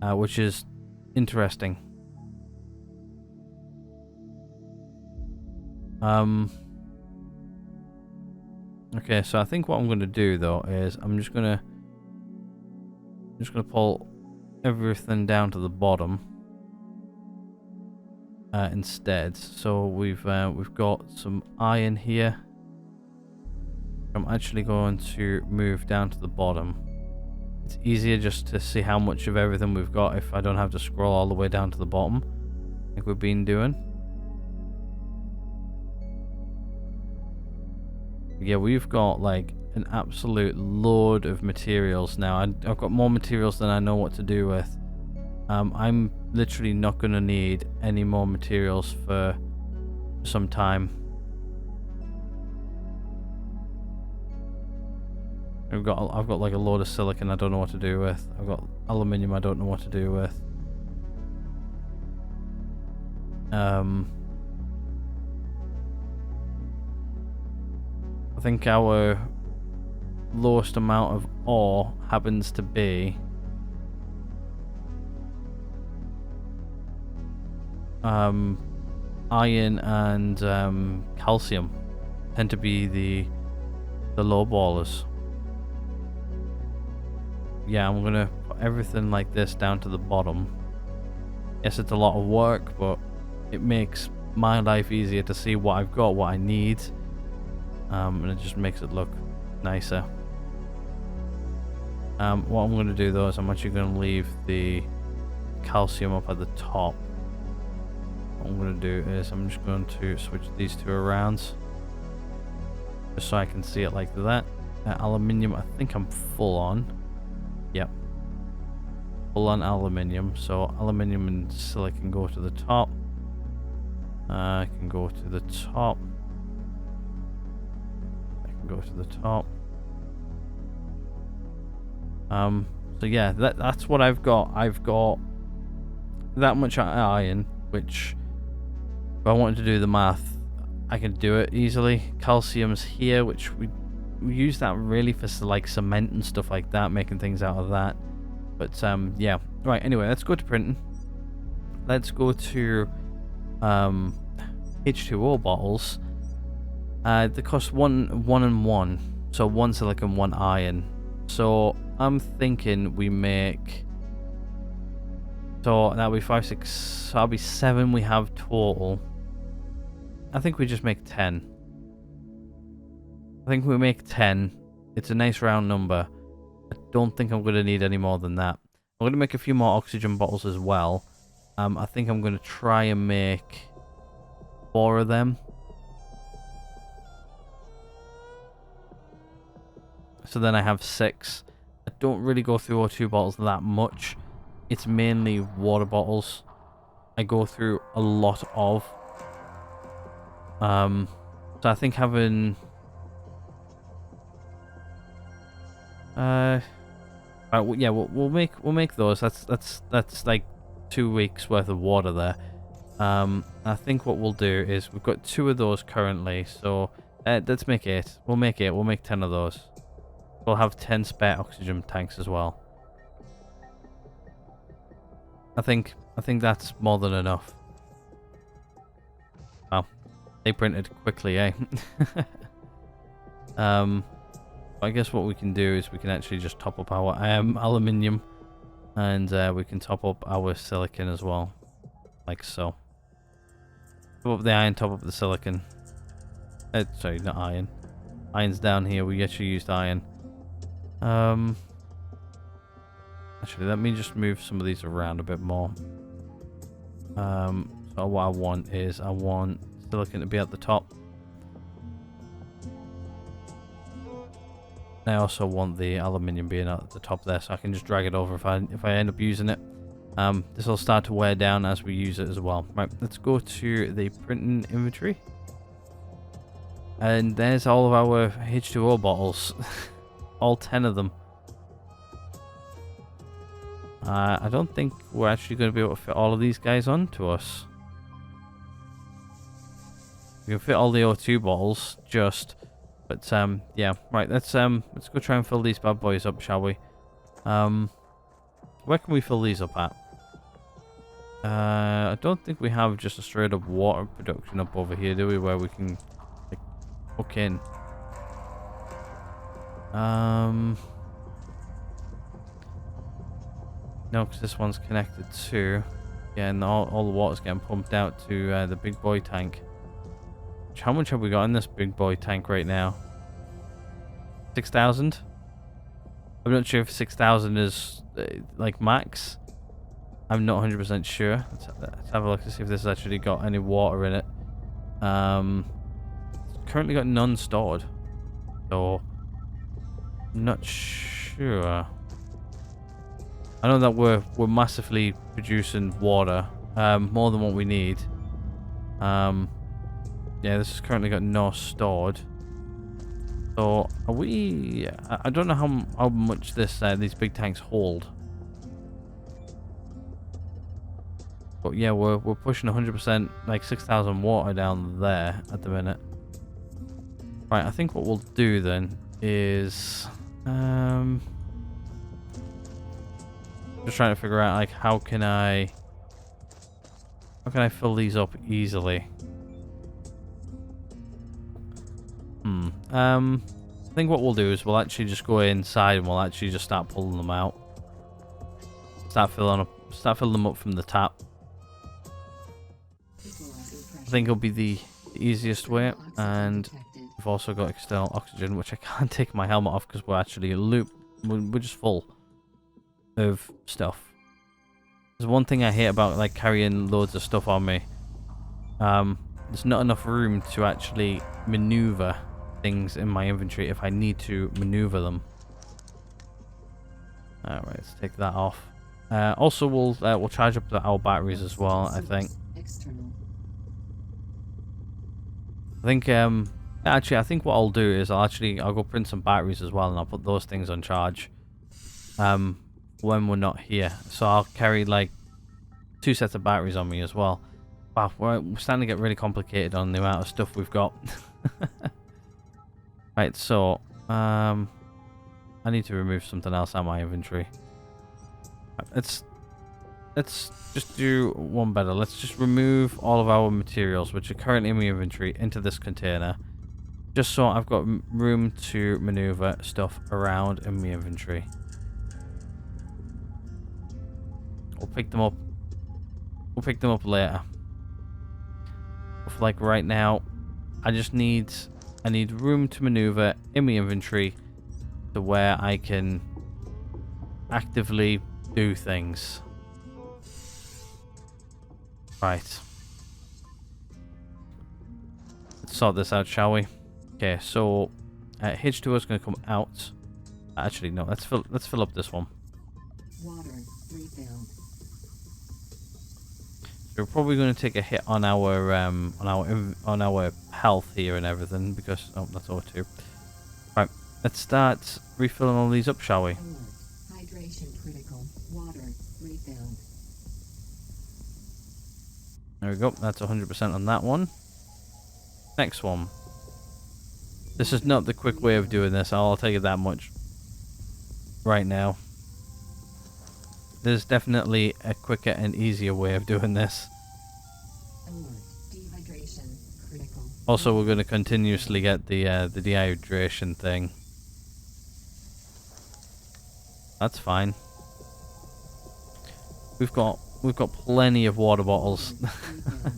[SPEAKER 1] Which is interesting. Okay, so I think what I'm going to do though is I'm just going to pull everything down to the bottom instead. So we've got some iron here. I'm actually going to move down to the bottom. It's easier just to see how much of everything we've got if I don't have to scroll all the way down to the bottom like we've been doing. Yeah, we've got like an absolute load of materials now. I've got more materials than I know what to do with. I'm literally not going to need any more materials for some time. I've got like a load of silicon I don't know what to do with. I've got aluminium I don't know what to do with. I think our lowest amount of ore happens to be iron and calcium tend to be the low ballers. Yeah, I'm gonna put everything like this down to the bottom. Yes, it's a lot of work, but it makes my life easier to see what I've got, what I need. And it just makes it look nicer. What I'm going to do though is I'm actually going to leave the calcium up at the top. What I'm going to do is I'm just going to switch these two around just so I can see it like that. Aluminium, I think I'm full on. Yep. Full on aluminium. So aluminium and silicon go to the top. I can go to the top. Go to the top. So yeah, that's what I've got. I've got that much iron, which if I wanted to do the math, I can do it easily. Calcium's here, which we use that really for like cement and stuff like that, making things out of that. But yeah. Right, anyway, let's go to printing. Let's go to H2O bottles. They cost one and one, so 1 silicon, 1 iron. So I'm thinking we make. So that'll be 5, 6. So that'll be 7 we have total. I think we just make 10. I think we make 10. It's a nice round number. I don't think I'm going to need any more than that. I'm going to make a few more oxygen bottles as well. I think I'm going to try and make 4 of them. So then I have 6. I don't really go through O2 bottles that much. It's mainly water bottles. I go through a lot of. So I think having yeah, we'll make those. That's like 2 weeks worth of water there. I think what we'll do is we've got 2 of those currently, so let's make 8. We'll make 8. We'll make 10 of those. We'll have 10 spare oxygen tanks as well. I think that's more than enough. Wow, they printed quickly, eh? I guess what we can do is we can actually just top up our aluminium, and we can top up our silicon as well, like so. Top up the iron, top up the silicon. Sorry, not iron. Iron's down here. We actually used iron. Actually, let me just move some of these around a bit more. So what I want is I want silicon to be at the top. I also want the aluminium being at the top there, so I can just drag it over if I end up using it. This will start to wear down as we use it as well. Right, let's go to the printing inventory. And there's all of our H2O bottles. All 10 of them. I don't think we're actually going to be able to fit all of these guys onto us. We can fit all the O2 bottles, but yeah, right. Let's go try and fill these bad boys up, shall we? Where can we fill these up at? I don't think we have just a straight up water production up over here, do we? Where we can like hook in. No, because this one's connected to, yeah, and all the water's getting pumped out to the big boy tank. How much have we got in this big boy tank right now? 6,000? I'm not sure if 6,000 is like max. I'm not 100% sure. Let's have a look to see if this has actually got any water in it. It's currently got none stored, so I'm not sure. I know that we're massively producing water, more than what we need. Yeah, this has currently got no stored. So are we? I don't know how much these big tanks hold. But yeah, we're pushing 100%, like 6,000 water down there at the minute. Right, I think what we'll do then is just trying to figure out like how can I fill these up easily. I think what we'll do is we'll actually just go inside and we'll actually just start pulling them out. Start filling them up from the tap. I think it'll be the easiest way, and we've also got external oxygen, which I can't take my helmet off because we're actually we're just full of stuff. There's one thing I hate about like carrying loads of stuff on me. There's not enough room to actually maneuver things in my inventory if I need to maneuver them. Alright, let's take that off. Also, we'll charge up our batteries as well, I think. Actually, I think what I'll do is I'll go print some batteries as well, and I'll put those things on charge when we're not here. So I'll carry like 2 sets of batteries on me as well. Wow, we're starting to get really complicated on the amount of stuff we've got. Right, so I need to remove something else out of my inventory. Let's just do one better. Let's just remove all of our materials which are currently in my inventory into this container, just so I've got room to maneuver stuff around in my inventory. We'll pick them up. We'll pick them up later. But for like right now, I need room to maneuver in my inventory to where I can actively do things. Right. Let's sort this out, shall we? Okay, so H2O is going to come out. Actually, no. Let's fill up this one.
[SPEAKER 2] Water refilled.
[SPEAKER 1] We're probably going to take a hit on our health here and everything because that's O2. Right, let's start refilling all these up, shall we?
[SPEAKER 2] Alert. Hydration critical. Water refilled.
[SPEAKER 1] There we go. That's 100% on that one. Next one. This is not the quick way of doing this. I'll tell you that much right now. There's definitely a quicker and easier way of doing this.
[SPEAKER 2] Alert. Dehydration critical.
[SPEAKER 1] Also, we're going to continuously get the dehydration thing. That's fine. We've got plenty of water bottles.
[SPEAKER 2] Refilled.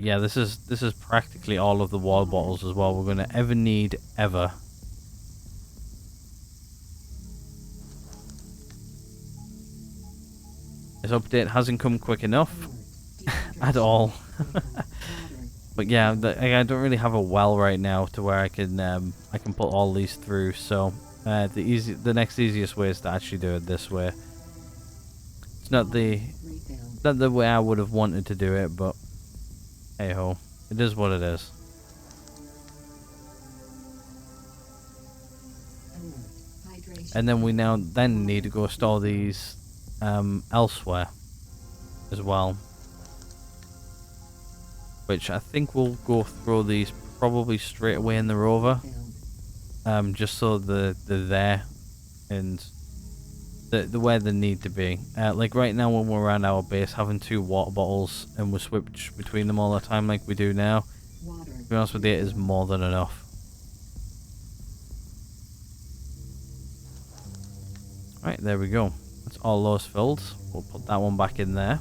[SPEAKER 1] Yeah, this is practically all of the water bottles as well we're going to ever need ever. This update hasn't come quick enough at all.
[SPEAKER 2] Water.
[SPEAKER 1] But yeah, I don't really have a well right now to where I can put all these through. So the next easiest way is to actually do it this way. It's not the way I would have wanted to do it, but hey ho, it is what it is. And then we then need to go store these elsewhere as well. Which I think we'll go throw these probably straight away in the rover. Just so they're there and the where they need to be. Like right now when we're around our base, having 2 water bottles and we switch between them all the time like we do now, to be honest with you, it is more than enough. Right, there we go. That's all those filled. We'll put that one back in there.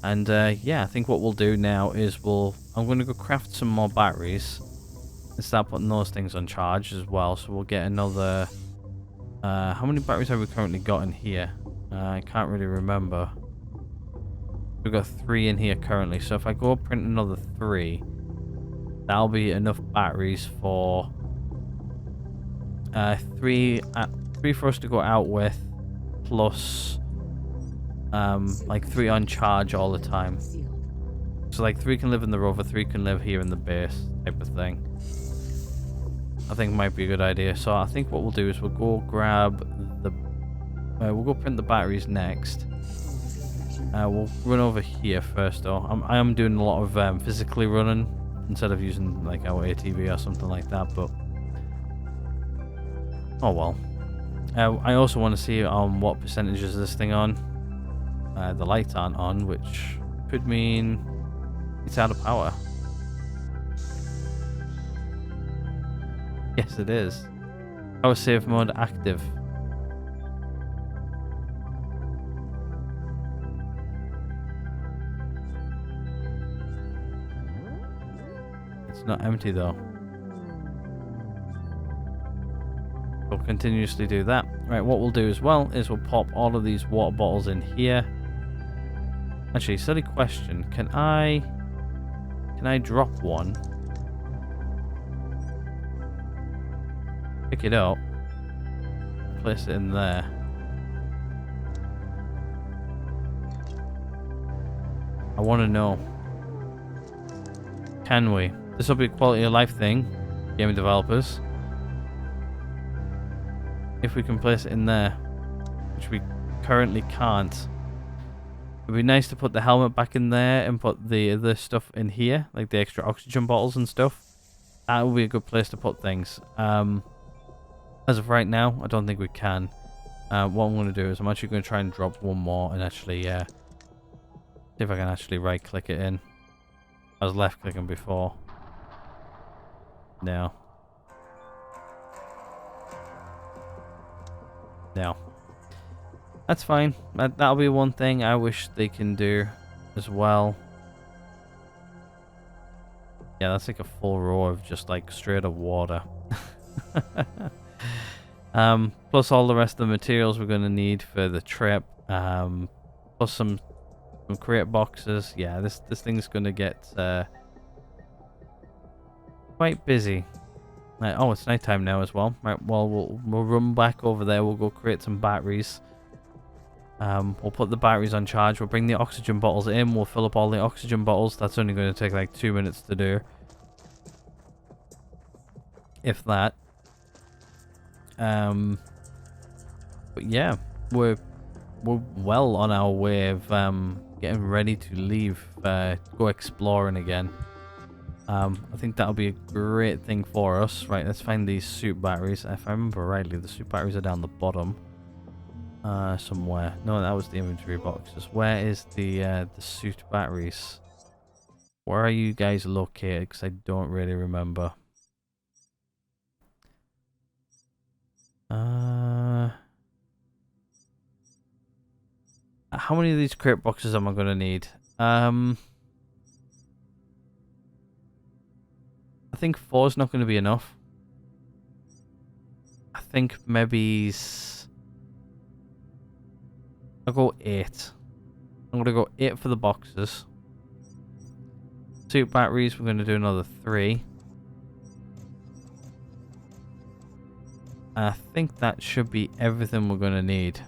[SPEAKER 1] And yeah, I think what we'll do now is I'm going to go craft some more batteries and start putting those things on charge as well. So we'll get another... how many batteries have we currently got in here? I can't really remember. We've got 3 in here currently. So if I go print another 3, that'll be enough batteries for 3 for us to go out with, plus like 3 on charge all the time. So like 3 can live in the rover, 3 can live here in the base type of thing. I think might be a good idea. So I think what we'll do is we'll go grab the we'll go print the batteries next. We'll run over here first though. I am doing a lot of physically running instead of using like our ATV or something like that, but oh well. I also want to see what percentage is this thing on. The lights aren't on, which could mean it's out of power. Yes, it is. Power save mode active. It's not empty though. We'll continuously do that. Right, what we'll do as well is we'll pop all of these water bottles in here. Actually, silly question. Can I drop one? Pick it up. Place it in there. I want to know. Can we? This will be a quality of life thing, game developers. If we can place it in there, which we currently can't. It'd be nice to put the helmet back in there and put the other stuff in here, like the extra oxygen bottles and stuff. That would be a good place to put things. As of right now, I don't think we can. What I'm going to do is I'm actually going to try and drop one more and actually see if I can actually right click it in. I was left clicking before. No. No. That's fine. That'll be one thing I wish they can do as well. Yeah, that's like a full row of just like straight up water. Plus all the rest of the materials we're going to need for the trip. Plus some crate boxes. Yeah, this thing's going to get quite busy. Oh, it's nighttime now as well. Right, well, we'll run back over there. We'll go create some batteries. We'll put the batteries on charge. We'll bring the oxygen bottles in. We'll fill up all the oxygen bottles. That's only going to take like 2 minutes to do. If that. But yeah, we're well on our way of getting ready to leave, go exploring again. I think that'll be a great thing for us. Right, let's find these suit batteries. If I remember rightly, the suit batteries are down the bottom. Somewhere. No, that was the inventory boxes. Where is the suit batteries? Where are you guys located? Because I don't really remember. How many of these crate boxes am I going to need? I think 4 is not going to be enough. I think maybe I'll go 8. I'm going to go 8 for the boxes. Suit batteries, we're going to do another 3. I think that should be everything we're going to need.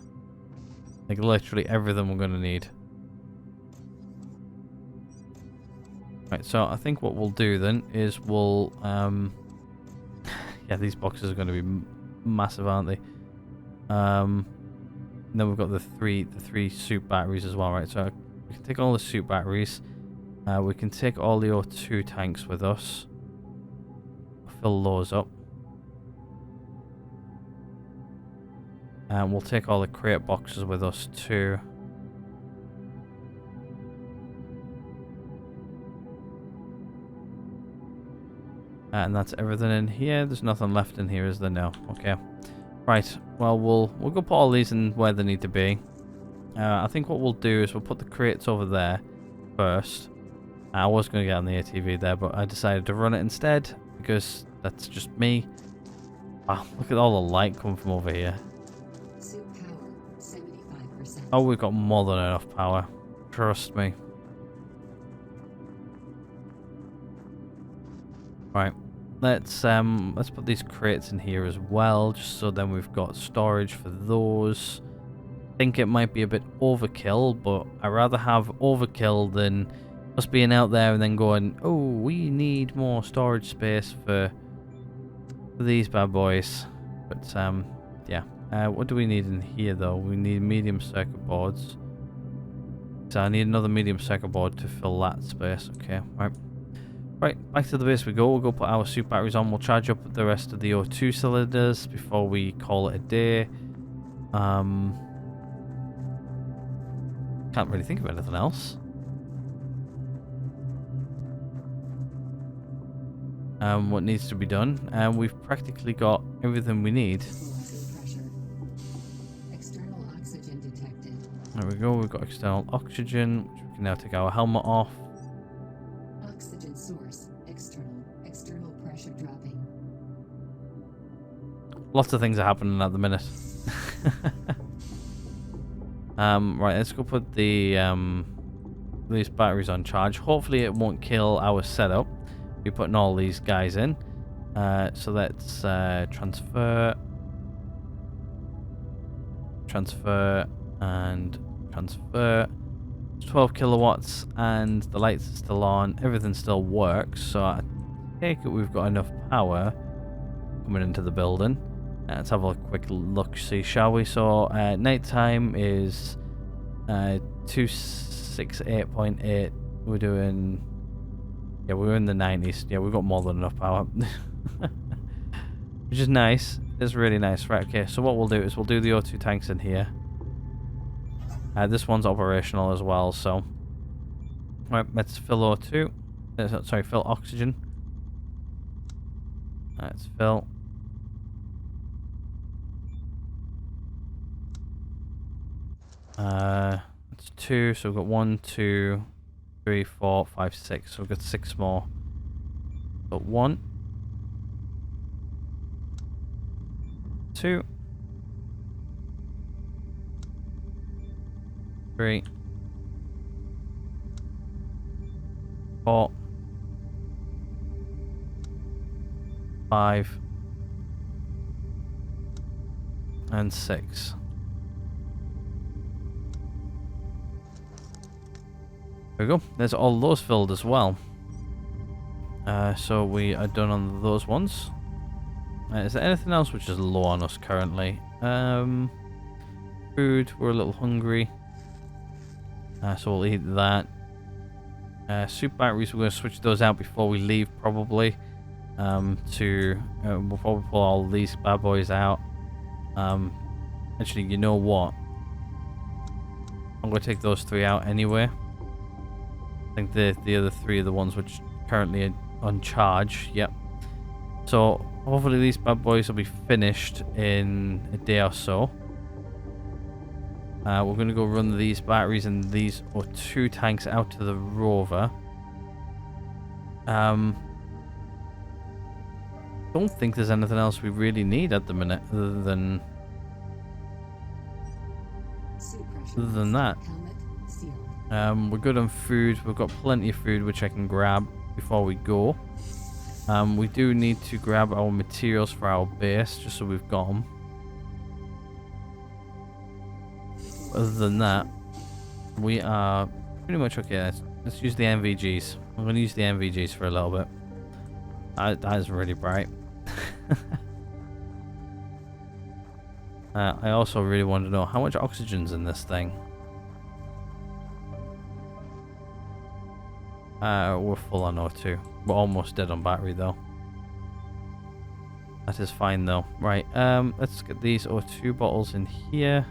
[SPEAKER 1] Like literally everything we're going to need. Right, so I think what we'll do then is we'll yeah, these boxes are going to be massive, aren't they? And then we've got the three suit batteries as well, right? So we can take all the suit batteries. We can take all the O2 tanks with us. Fill those up. And we'll take all the crate boxes with us too. And that's everything in here. There's nothing left in here, is there? No. Okay. Right. Well, we'll go put all these in where they need to be. I think what we'll do is we'll put the crates over there first. I was going to get on the ATV there, but I decided to run it instead because that's just me. Wow, look at all the light coming from over here.
[SPEAKER 2] Suit power 75%.
[SPEAKER 1] Oh, we've got more than enough power. Trust me. Right. Let's put these crates in here as well, just so then we've got storage for those. I think it might be a bit overkill, but I'd rather have overkill than us being out there and then going, oh, we need more storage space for these bad boys. But yeah. What do we need in here though? We need medium circuit boards. So I need another medium circuit board to fill that space. Okay, right. Right, back to the base we go. We'll go put our suit batteries on. We'll charge up the rest of the O2 cylinders before we call it a day. Can't really think of anything else. What needs to be done? We've practically got everything we need.
[SPEAKER 2] Pressure. External oxygen detected.
[SPEAKER 1] There we go. We've got external oxygen, which we can now take our helmet off.
[SPEAKER 2] Oxygen source. External pressure dropping.
[SPEAKER 1] Lots of things are happening at the minute. Right, let's go put the these batteries on charge. Hopefully it won't kill our setup. We're putting all these guys in. So let's transfer, and transfer. It's 12 kilowatts and the lights are still on. Everything still works. So I take it we've got enough power coming into the building. Let's have a quick look, see, shall we? So nighttime is 268.8. We're doing, yeah, we're in the 90s. Yeah, we've got more than enough power. Which is nice. It's really nice. Right, okay, so what we'll do is we'll do the O2 tanks in here. This one's operational as well, so. Right, let's fill O2. Sorry, fill oxygen. Let's fill. It's 2, so we've got 1, 2, 3, 4, 5, 6. So we've got 6 more. Got 1, 2, 3, 4, 5, and 6. There we go. There's all those filled as well. So we are done on those ones. Is there anything else which is low on us currently? Food. We're a little hungry. So we'll eat that. Soup batteries, we're going to switch those out before we leave probably. We'll probably pull all these bad boys out. Actually, you know what? I'm going to take those 3 out anyway. I think the other 3 are the ones which currently are on charge. Yep. So hopefully these bad boys will be finished in a day or so. We're going to go run these batteries and these O2 tanks out to the rover. Don't think there's anything else we really need at the minute other than that. We're good on food. We've got plenty of food which I can grab before we go. We do need to grab our materials for our base just so we've got them. Other than that, we are pretty much okay. Let's use the NVGs. I'm going to use the NVGs for a little bit. That is really bright. I also really want to know how much oxygen's in this thing. We're full on O2. We're almost dead on battery though. That is fine though. Right, let's get these O2 bottles in here.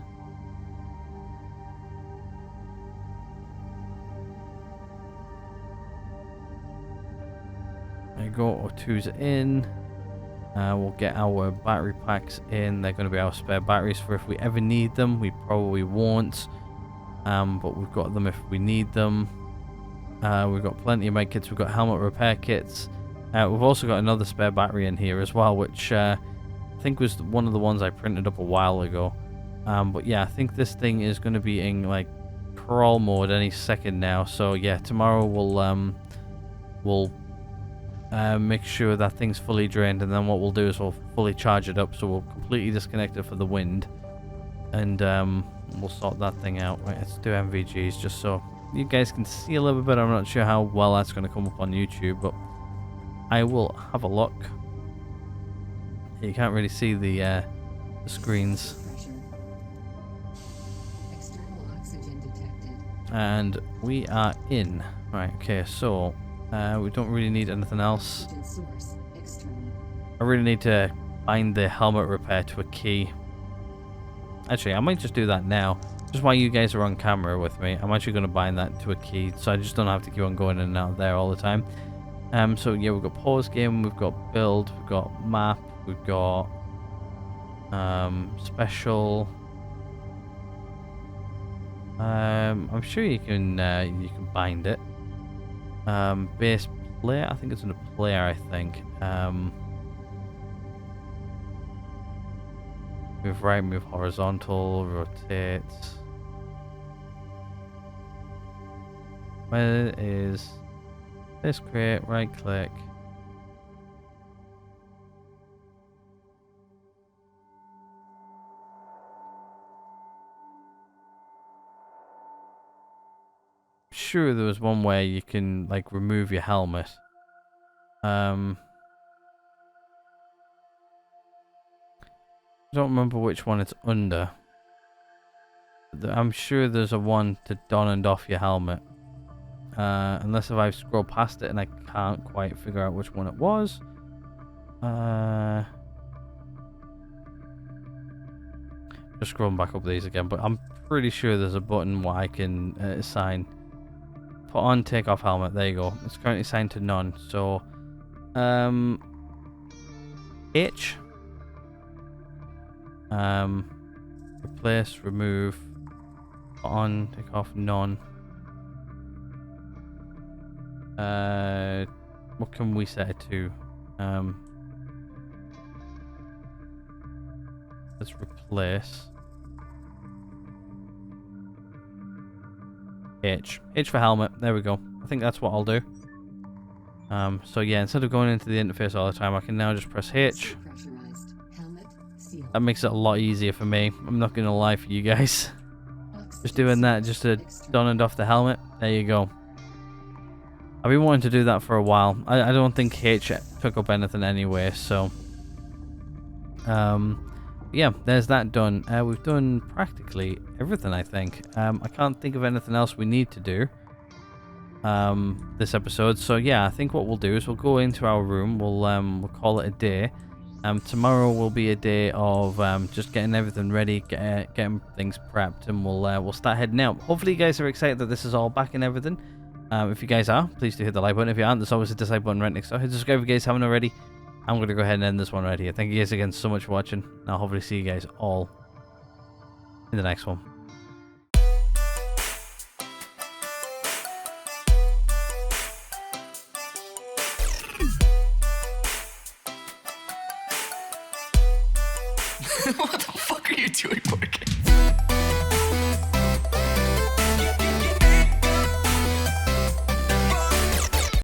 [SPEAKER 1] There you go, O2's in. We'll get our battery packs in. They're going to be our spare batteries for if we ever need them. We probably won't. But we've got them if we need them. We've got plenty of med kits. We've got helmet repair kits. We've also got another spare battery in here as well, which I think was one of the ones I printed up a while ago. But yeah, I think this thing is going to be in like crawl mode any second now. So yeah, tomorrow we'll make sure that thing's fully drained, and then what we'll do is we'll fully charge it up, so we'll completely disconnect it for the wind, and we'll sort that thing out. Right, let's do MVGs just so you guys can see a little bit. I'm not sure how well that's going to come up on YouTube, but I will have a look. You can't really see the screens. And we are in. Right, okay, so we don't really need anything else. I really need to bind the helmet repair to a key. Actually, I might just do that now. Just while you guys are on camera with me, I'm actually going to bind that to a key, so I just don't have to keep on going in and out there all the time. So yeah, we've got pause game, we've got build, we've got map, we've got special. I'm sure you can bind it. Base player, I think it's in a player, I think. Move right, move horizontal, rotate. Where is this? Create, right click. Sure, there was one where you can like remove your helmet. I don't remember which one it's under. I'm sure there's a one to don and off your helmet. Unless if I've scrolled past it and I can't quite figure out which one it was. Just scrolling back up these again, but I'm pretty sure there's a button where I can assign. Put on, take off helmet. There you go. It's currently assigned to none. So, H. Replace, remove, put on, take off, none. What can we set it to? Let's replace. H for helmet. There we go. I think that's what I'll do. So yeah, instead of going into the interface all the time, I can now just press H.
[SPEAKER 2] Pressurized. Helmet sealed.
[SPEAKER 1] That makes it a lot easier for me. I'm not gonna lie for you guys. Just doing that, just to on and off the helmet. There you go. I've been wanting to do that for a while. I don't think H took up anything anyway, so yeah, there's that done. We've done practically everything, I think. I can't think of anything else we need to do this episode. So yeah, I think what we'll do is we'll go into our room. We'll call it a day. Tomorrow will be a day of just getting everything ready, getting things prepped, and we'll start heading out. Hopefully you guys are excited that this is all back and everything. If you guys are, please do hit the like button. If you aren't, there's always a dislike button right next to it. Hit subscribe if you guys haven't already. I'm going to go ahead and end this one right here. Thank you guys again so much for watching. I'll hopefully see you guys all in the next one.
[SPEAKER 3] What the fuck are you doing, Morgan?